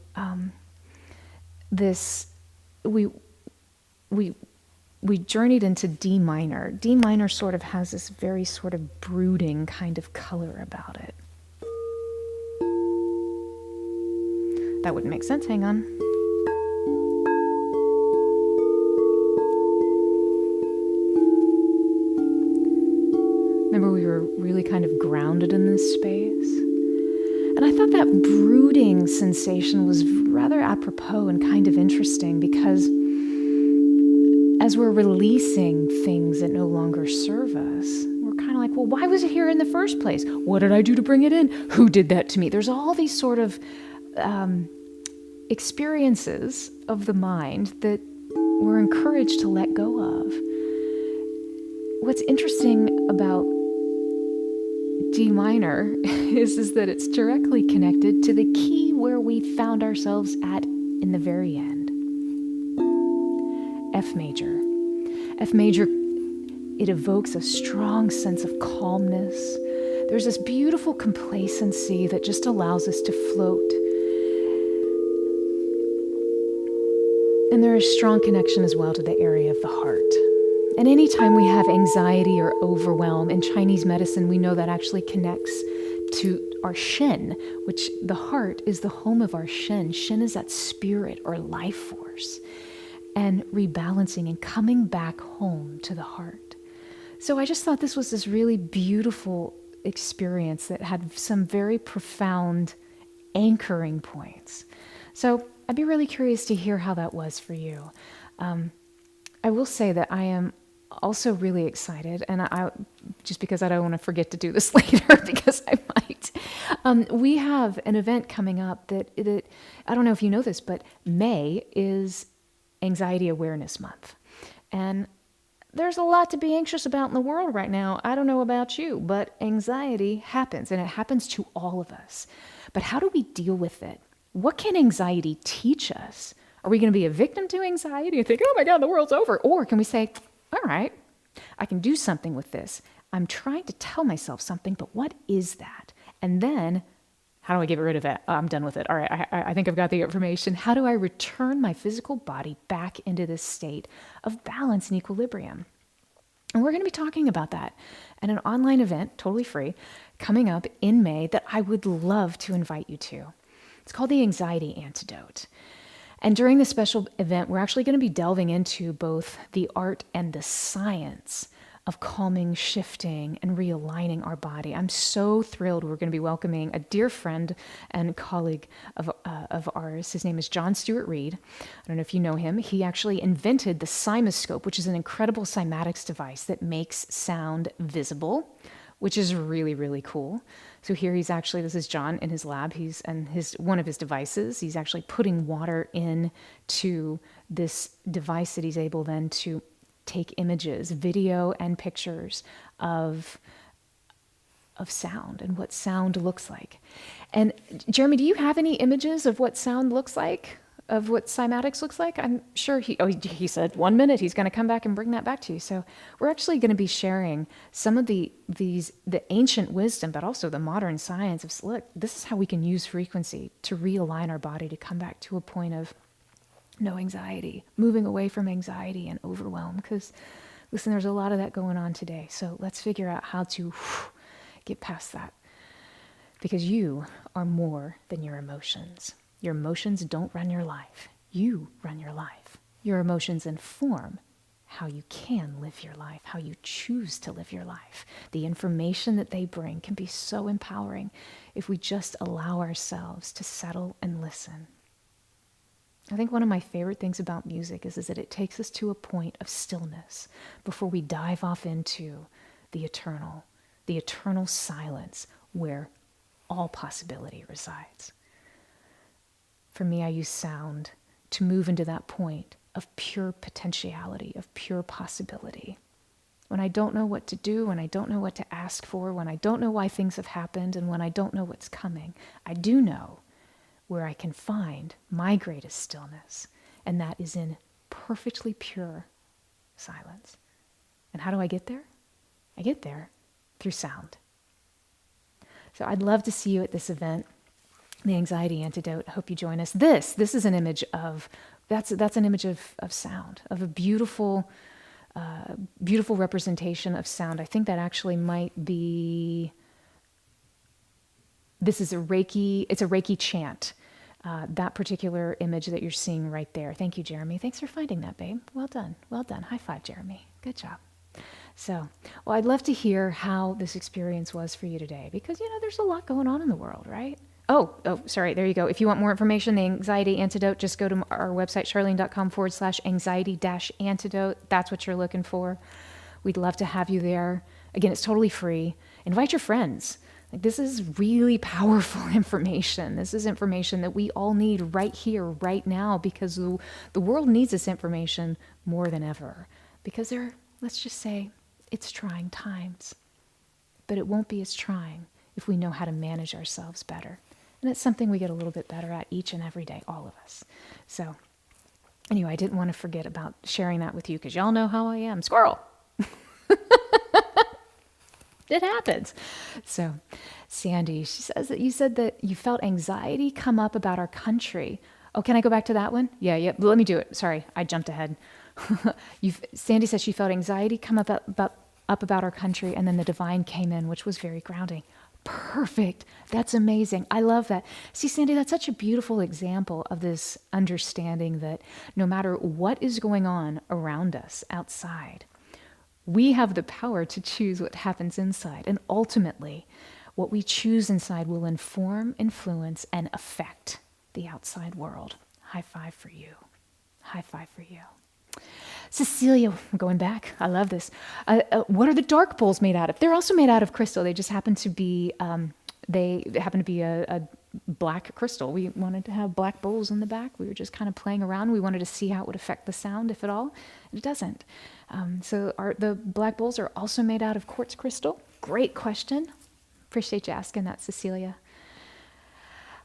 we journeyed into D minor. D minor sort of has this very sort of brooding kind of color about it. That wouldn't make sense. Hang on. Remember, we were really kind of grounded in this space. And I thought that brooding sensation was rather apropos and kind of interesting, because as we're releasing things that no longer serve us, we're kind of like, well, why was it here in the first place? What did I do to bring it in? Who did that to me? There's all these sort of experiences of the mind that we're encouraged to let go of. What's interesting about D minor is that it's directly connected to the key where we found ourselves at in the very end. F major. F major, it evokes a strong sense of calmness. There's this beautiful complacency that just allows us to float. And there is strong connection as well to the area of the heart. And anytime we have anxiety or overwhelm, in Chinese medicine, we know that actually connects to our Shen, which the heart is the home of our Shen. Shen is that spirit or life force. And rebalancing and coming back home to the heart. So I just thought this was this really beautiful experience that had some very profound anchoring points. So I'd be really curious to hear how that was for you. I will say that I am also really excited, and I just because I don't want to forget to do this later, because I might. We have an event coming up that I don't know if you know this, but May is Anxiety Awareness Month. And there's a lot to be anxious about in the world right now. I don't know about you, but anxiety happens, and it happens to all of us. But how do we deal with it? What can anxiety teach us? Are we going to be a victim to anxiety and think, oh my God, the world's over? Or can we say, all right, I can do something with this. I'm trying to tell myself something, but what is that? And then, how do I get rid of it? Oh, I'm done with it. All right, I think I've got the information. How do I return my physical body back into this state of balance and equilibrium? And we're going to be talking about that at an online event, totally free, coming up in May that I would love to invite you to. It's called the Anxiety Antidote. And during this special event, we're actually going to be delving into both the art and the science of calming, shifting, and realigning our body. I'm so thrilled we're going to be welcoming a dear friend and colleague of ours. His name is John Stewart Reed. I don't know if you know him. He actually invented the Cymoscope, which is an incredible cymatics device that makes sound visible, which is really, really cool. So here he's actually, this is John in his lab. One of his devices, he's actually putting water into this device that he's able then to take images, video and pictures of sound and what sound looks like. And Jeremy, do you have any images of what sound looks like? Of what cymatics looks like? I'm sure he said 1 minute he's going to come back and bring that back to you. So we're actually going to be sharing some of the ancient wisdom, but also the modern science of, look, this is how we can use frequency to realign our body to come back to a point of no anxiety, moving away from anxiety and overwhelm. Because, listen, there's a lot of that going on today. So let's figure out how to get past that. Because you are more than your emotions. Your emotions don't run your life. You run your life. Your emotions inform how you can live your life, how you choose to live your life. The information that they bring can be so empowering if we just allow ourselves to settle and listen. I think one of my favorite things about music is that it takes us to a point of stillness before we dive off into the eternal silence where all possibility resides. For me, I use sound to move into that point of pure potentiality, of pure possibility. When I don't know what to do, when I don't know what to ask for, when I don't know why things have happened, and when I don't know what's coming, I do know where I can find my greatest stillness, and that is in perfectly pure silence. And how do I get there? I get there through sound. So I'd love to see you at this event, the Anxiety Antidote. I hope you join us. This is an image of, that's an image of sound, of a beautiful representation of sound. I think that actually might be, this is it's a Reiki chant. That particular image that you're seeing right there. Thank you, Jeremy. Thanks for finding that, babe. Well done. Well done. High five, Jeremy. Good job. So, well, I'd love to hear how this experience was for you today, because, there's a lot going on in the world, right? Sorry. There you go. If you want more information, the Anxiety Antidote, just go to our website, charlene.com/anxiety-antidote. That's what you're looking for. We'd love to have you there. Again, it's totally free. Invite your friends. Like, this is really powerful information. This is information that we all need right here, right now, because the world needs this information more than ever. Because let's just say, it's trying times. But it won't be as trying if we know how to manage ourselves better. And it's something we get a little bit better at each and every day, all of us. So anyway, I didn't want to forget about sharing that with you because y'all know how I am. Squirrel! It happens. So Sandy, she says that you said that you felt anxiety come up about our country. Oh, can I go back to that one? Yeah. Let me do it. Sorry, I jumped ahead. Sandy says she felt anxiety come up about our country, and then the divine came in, which was very grounding. Perfect. That's amazing. I love that. See, Sandy, that's such a beautiful example of this understanding that no matter what is going on around us outside, we have the power to choose what happens inside. And ultimately, what we choose inside will inform, influence, and affect the outside world. High five for you. High five for you. Cecilia, going back, I love this. What are the dark bowls made out of? They're also made out of crystal. They just happen to be, a black crystal. We wanted to have black bowls in the back. We were just kind of playing around. We wanted to see how it would affect the sound, if at all. It doesn't. So the black bowls are also made out of quartz crystal. Great question. Appreciate you asking that, Cecilia.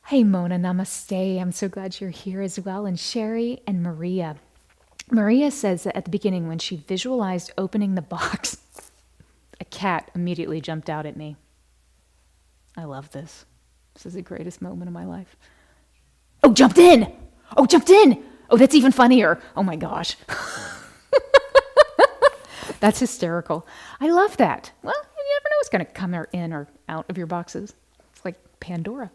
Hey, Mona, namaste. I'm so glad you're here as well. And Sherry and Maria. Maria says that at the beginning, when she visualized opening the box, a cat immediately jumped out at me. I love this. This is the greatest moment of my life. Oh, jumped in! Oh, that's even funnier. Oh my gosh. That's hysterical. I love that. Well, you never know what's going to come in or out of your boxes. It's like Pandora.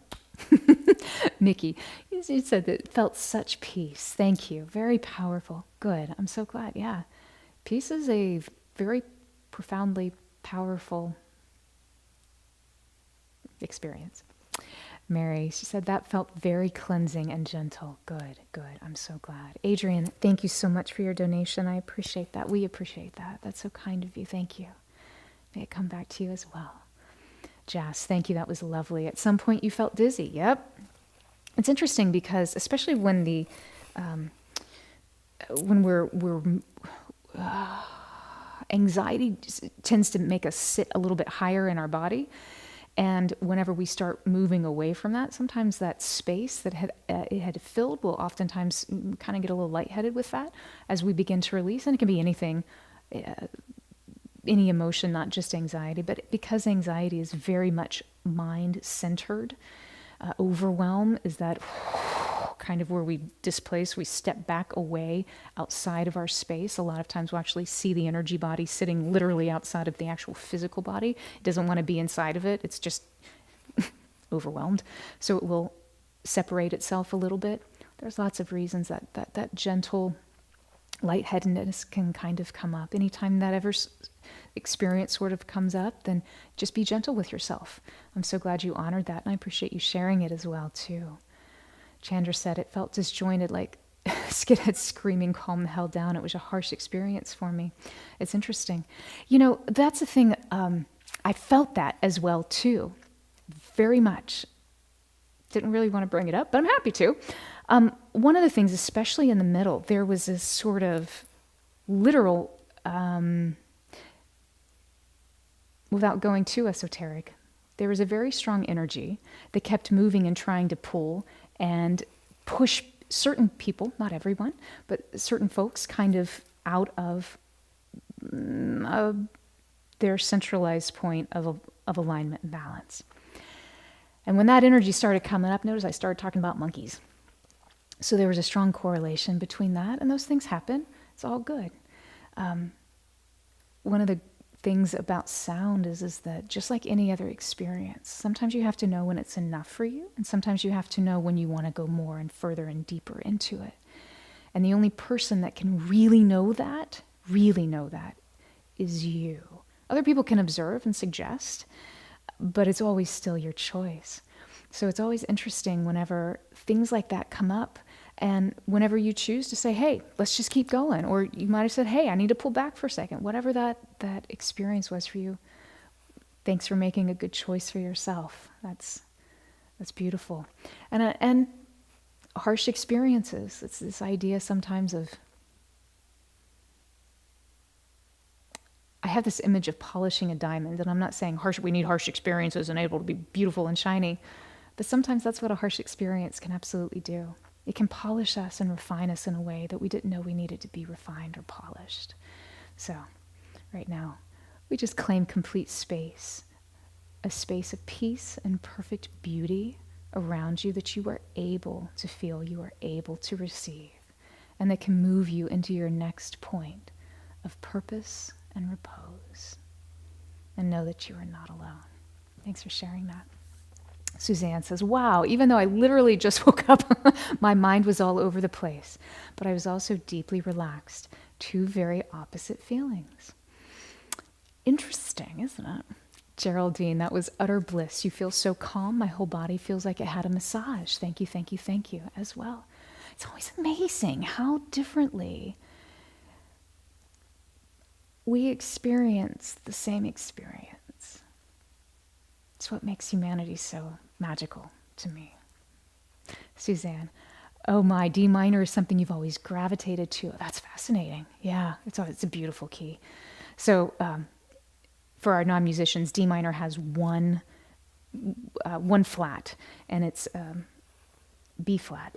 Mickey, you said that it felt such peace. Thank you. Very powerful. Good. I'm so glad. Yeah. Peace is a very profoundly powerful experience. Mary, she said that felt very cleansing and gentle. Good. I'm so glad. Adrian, thank you so much for your donation. I appreciate that. We appreciate that. That's so kind of you. Thank you. May it come back to you as well. Jas, thank you. That was lovely. At some point you felt dizzy. Yep. It's interesting because especially when anxiety tends to make us sit a little bit higher in our body. And whenever we start moving away from that, sometimes that space that it had filled will oftentimes kind of get a little lightheaded with that as we begin to release. And it can be anything, any emotion, not just anxiety, but because anxiety is very much mind-centered, overwhelm is that kind of where we displace, we step back away outside of our space. A lot of times we'll actually see the energy body sitting literally outside of the actual physical body. It doesn't want to be inside of it. It's just overwhelmed. So it will separate itself a little bit. There's lots of reasons that gentle lightheadedness can kind of come up. Anytime that experience sort of comes up, then just be gentle with yourself. I'm so glad you honored that, and I appreciate you sharing it as well too. Chandra said it felt disjointed, like Skidhead screaming, calm the hell down. It was a harsh experience for me. It's interesting. You know, that's the thing. I felt that as well too, very much. Didn't really want to bring it up, but I'm happy to. One of the things, especially in the middle, there was this sort of literal, without going too esoteric, there was a very strong energy that kept moving and trying to pull and push certain people, not everyone, but certain folks kind of out of their centralized point of alignment and balance. And when that energy started coming up, notice I started talking about monkeys. So there was a strong correlation between that, and those things happen. It's all good. One of the things about sound is that just like any other experience, sometimes you have to know when it's enough for you, and sometimes you have to know when you want to go more and further and deeper into it. And the only person that can really know that, is you. Other people can observe and suggest, but it's always still your choice. So it's always interesting whenever things like that come up, and whenever you choose to say, hey, let's just keep going. Or you might have said, hey, I need to pull back for a second. Whatever that experience was for you, thanks for making a good choice for yourself. That's beautiful. And harsh experiences. It's this idea sometimes of, I have this image of polishing a diamond, and I'm not saying we need harsh experiences and able to be beautiful and shiny, but sometimes that's what a harsh experience can absolutely do. It can polish us and refine us in a way that we didn't know we needed to be refined or polished. So, right now, we just claim complete space, a space of peace and perfect beauty around you that you are able to feel, you are able to receive, and that can move you into your next point of purpose and repose. And know that you are not alone. Thanks for sharing that. Suzanne says, wow, even though I literally just woke up, my mind was all over the place, but I was also deeply relaxed. Two very opposite feelings. Interesting, isn't it? Geraldine, that was utter bliss. You feel so calm. My whole body feels like it had a massage. Thank you, thank you, thank you as well. It's always amazing how differently we experience the same experience. It's what makes humanity so magical to me. Suzanne, oh my, D minor is something you've always gravitated to. That's fascinating. Yeah, it's a beautiful key. So for our non-musicians, D minor has one flat, and it's B flat.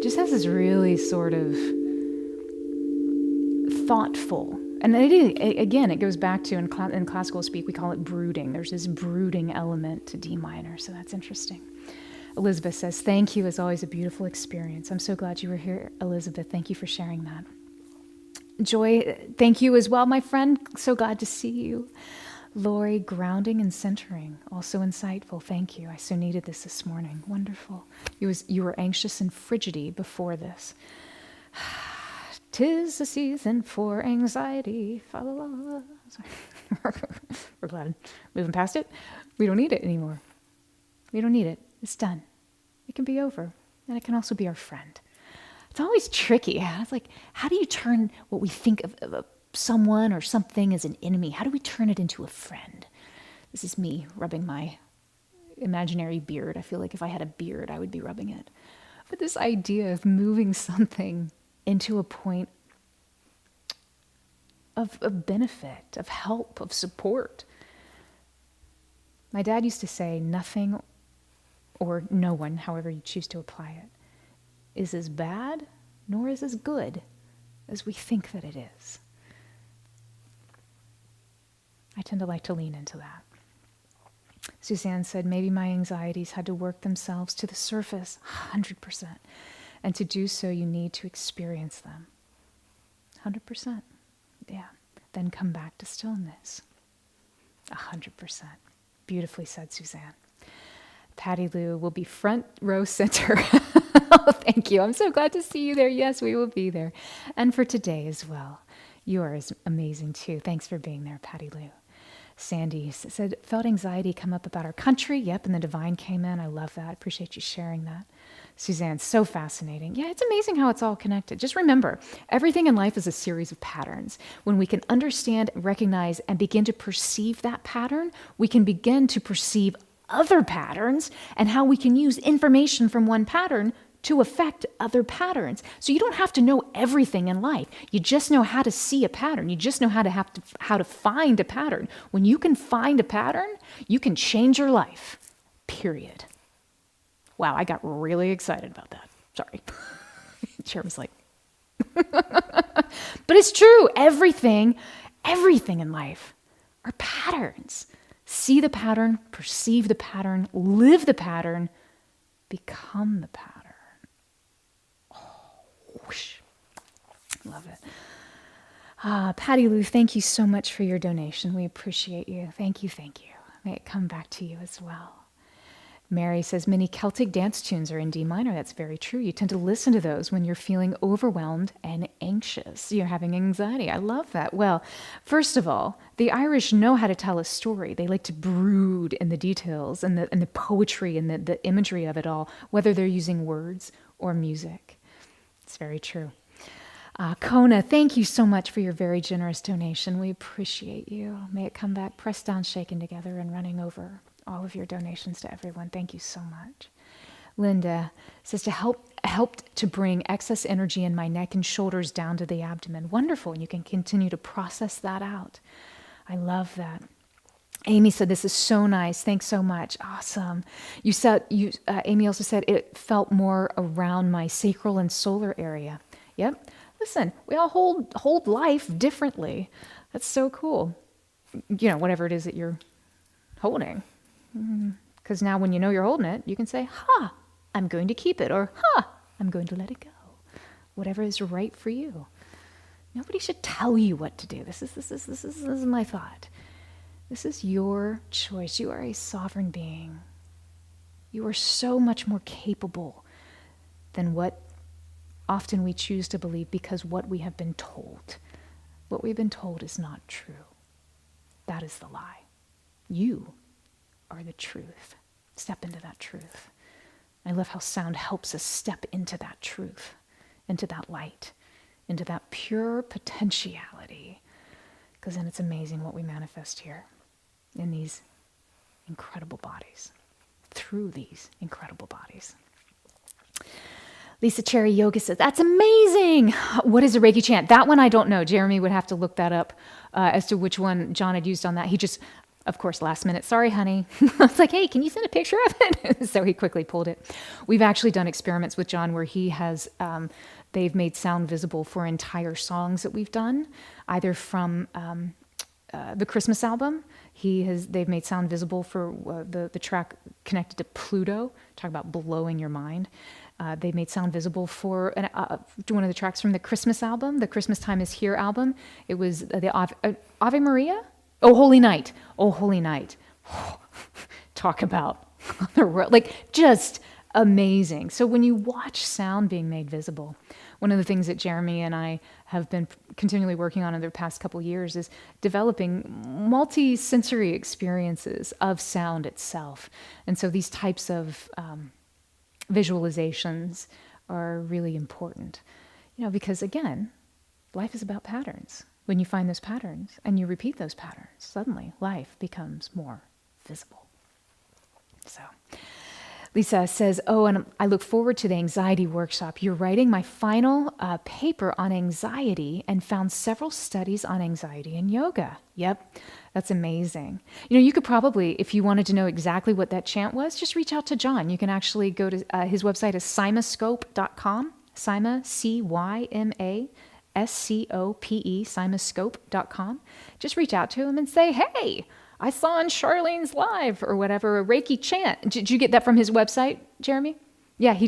Just has this really sort of thoughtful, and it goes back to, in classical speak, we call it brooding. There's this brooding element to D minor, so that's interesting. Elizabeth says, thank you, as always, a beautiful experience. I'm so glad you were here, Elizabeth. Thank you for sharing that. Joy, thank you as well, my friend. So glad to see you. Lori, grounding and centering, also insightful. Thank you. I so needed this morning. Wonderful. You were anxious and frigidity before this. 'Tis the season for anxiety. Sorry. We're glad. Moving past it. We don't need it anymore. We don't need it. It's done. It can be over. And it can also be our friend. It's always tricky. It's like, how do you turn what we think of someone or something as an enemy? How do we turn it into a friend? This is me rubbing my imaginary beard. I feel like if I had a beard, I would be rubbing it. But this idea of moving something into a point of benefit, of help, of support. My dad used to say, nothing or no one, however you choose to apply it, is as bad nor is as good as we think that it is. I tend to like to lean into that. Suzanne said, maybe my anxieties had to work themselves to the surface, 100%. And to do so, you need to experience them. 100%. Yeah. Then come back to stillness. 100%. Beautifully said, Suzanne. Patty Lou will be front row center. Oh, thank you. I'm so glad to see you there. Yes, we will be there. And for today as well. You are amazing too. Thanks for being there, Patty Lou. Sandy said, felt anxiety come up about our country. Yep, and the divine came in. I love that. Appreciate you sharing that. Suzanne, so fascinating. Yeah, it's amazing how it's all connected. Just remember, everything in life is a series of patterns. When we can understand, recognize, and begin to perceive that pattern, we can begin to perceive other patterns and how we can use information from one pattern to affect other patterns. So you don't have to know everything in life. You just know how to see a pattern. You just know how to find a pattern. When you can find a pattern, you can change your life. Period. Wow, I got really excited about that. Sorry. Chairman's like, but it's true. Everything in life are patterns. See the pattern, perceive the pattern, live the pattern, become the pattern. Whoosh. Love it. Patty Lou, thank you so much for your donation. We appreciate you. Thank you, thank you. May it come back to you as well. Mary says, many Celtic dance tunes are in D minor. That's very true. You tend to listen to those when you're feeling overwhelmed and anxious. You're having anxiety. I love that. Well, first of all, the Irish know how to tell a story. They like to brood in the details and the poetry and the imagery of it all, whether they're using words or music. It's very true. Kona, thank you so much for your very generous donation. We appreciate you. May it come back pressed down, shaken together, and running over. All of your donations to everyone. Thank you so much. Linda says helped to bring excess energy in my neck and shoulders down to the abdomen. Wonderful. And you can continue to process that out. I love that. Amy said, this is so nice. Thanks so much. Awesome. Amy also said it felt more around my sacral and solar area. Yep. Listen, we all hold life differently. That's so cool. Whatever it is that you're holding. Because now when you know you're holding it, you can say, I'm going to keep it, or I'm going to let it go. Whatever is right for you. Nobody should tell you what to do. This is my thought. This is your choice. You are a sovereign being. You are so much more capable than what often we choose to believe, because what we have been told. What we've been told is not true. That is the lie. You are the truth. Step into that truth. I love how sound helps us step into that truth, into that light, into that pure potentiality. Because then it's amazing what we manifest here in these incredible bodies, through these incredible bodies. Lisa Cherry Yoga says, that's amazing. What is a Reiki chant? That one I don't know. Jeremy would have to look that up as to which one John had used on that. He just, of course, last minute, sorry, honey. I was like, hey, can you send a picture of it? So he quickly pulled it. We've actually done experiments with John where he has, they've made sound visible for entire songs that we've done, either from the Christmas album. They've made sound visible for the track connected to Pluto. Talk about blowing your mind. They made sound visible for one of the tracks from the Christmas album, the Christmas Time Is Here album. It was the Ave Maria? Oh, Holy Night. Oh, Holy Night. Talk about just amazing. So when you watch sound being made visible, one of the things that Jeremy and I have been continually working on in the past couple of years is developing multi-sensory experiences of sound itself. And so these types of visualizations are really important, because again, life is about patterns. When you find those patterns and you repeat those patterns, suddenly life becomes more visible. So Lisa says, and I look forward to the anxiety workshop. You're writing my final paper on anxiety and found several studies on anxiety in yoga. Yep, that's amazing. You could probably, if you wanted to know exactly what that chant was, just reach out to John. You can actually go to his website is cymascope.com, Cyma, C-Y-M-A, SCOPE, cymascope.com. Just reach out to him and say, hey, I saw on Charlene's live or whatever, a Reiki chant. Did you get that from his website, Jeremy? Yeah,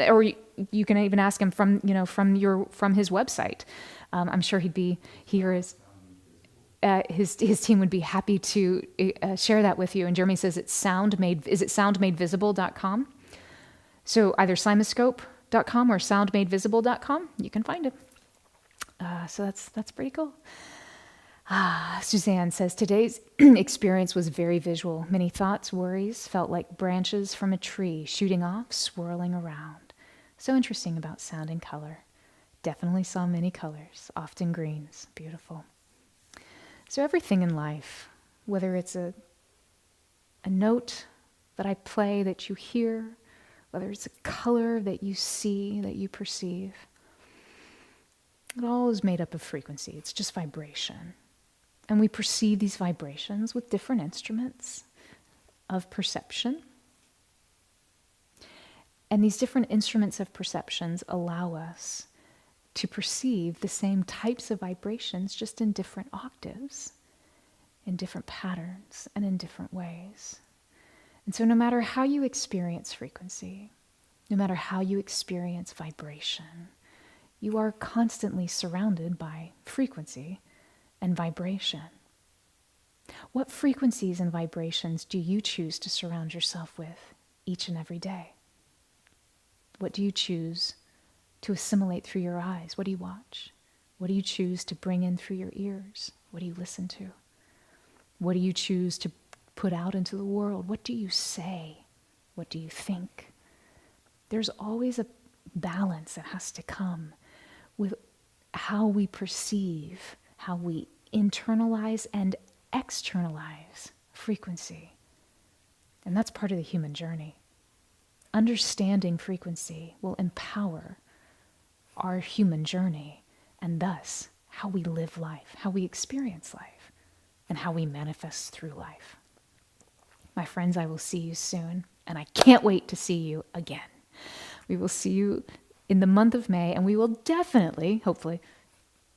or you can even ask him from his website. I'm sure he'd be here as his team would be happy to share that with you. And Jeremy says it's soundmadevisible.com. So either cymascope.com or soundmadevisible.com, you can find it. So that's pretty cool. Suzanne says, today's experience was very visual. Many thoughts, worries felt like branches from a tree shooting off, swirling around. So interesting about sound and color. Definitely saw many colors, often greens. Beautiful. So everything in life, whether it's a note that I play that you hear, whether it's a color that you see, that you perceive, it all is made up of frequency. It's just vibration. And we perceive these vibrations with different instruments of perception. And these different instruments of perceptions allow us to perceive the same types of vibrations just in different octaves, in different patterns, and in different ways. And so no matter how you experience frequency, no matter how you experience vibration, you are constantly surrounded by frequency and vibration. What frequencies and vibrations do you choose to surround yourself with each and every day? What do you choose to assimilate through your eyes? What do you watch? What do you choose to bring in through your ears? What do you listen to? What do you choose to put out into the world? What do you say? What do you think? There's always a balance that has to come with how we perceive, how we internalize and externalize frequency. And that's part of the human journey. Understanding frequency will empower our human journey, and thus how we live life, how we experience life, and how we manifest through life. My friends, I will see you soon, and I can't wait to see you again. We will see you in the month of May, and we will definitely, hopefully,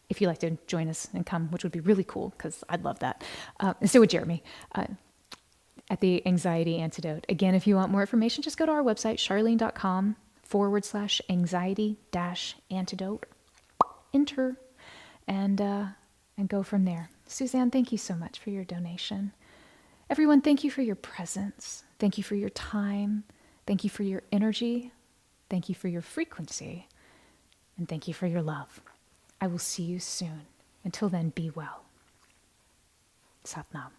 if you'd like to join us and come, which would be really cool, because I'd love that. And so would Jeremy, at the Anxiety Antidote. Again, if you want more information, just go to our website, charlene.com/anxiety-antidote. Enter and go from there. Suzanne, thank you so much for your donation. Everyone, thank you for your presence. Thank you for your time. Thank you for your energy. Thank you for your frequency. And thank you for your love. I will see you soon. Until then, be well. Sat Nam.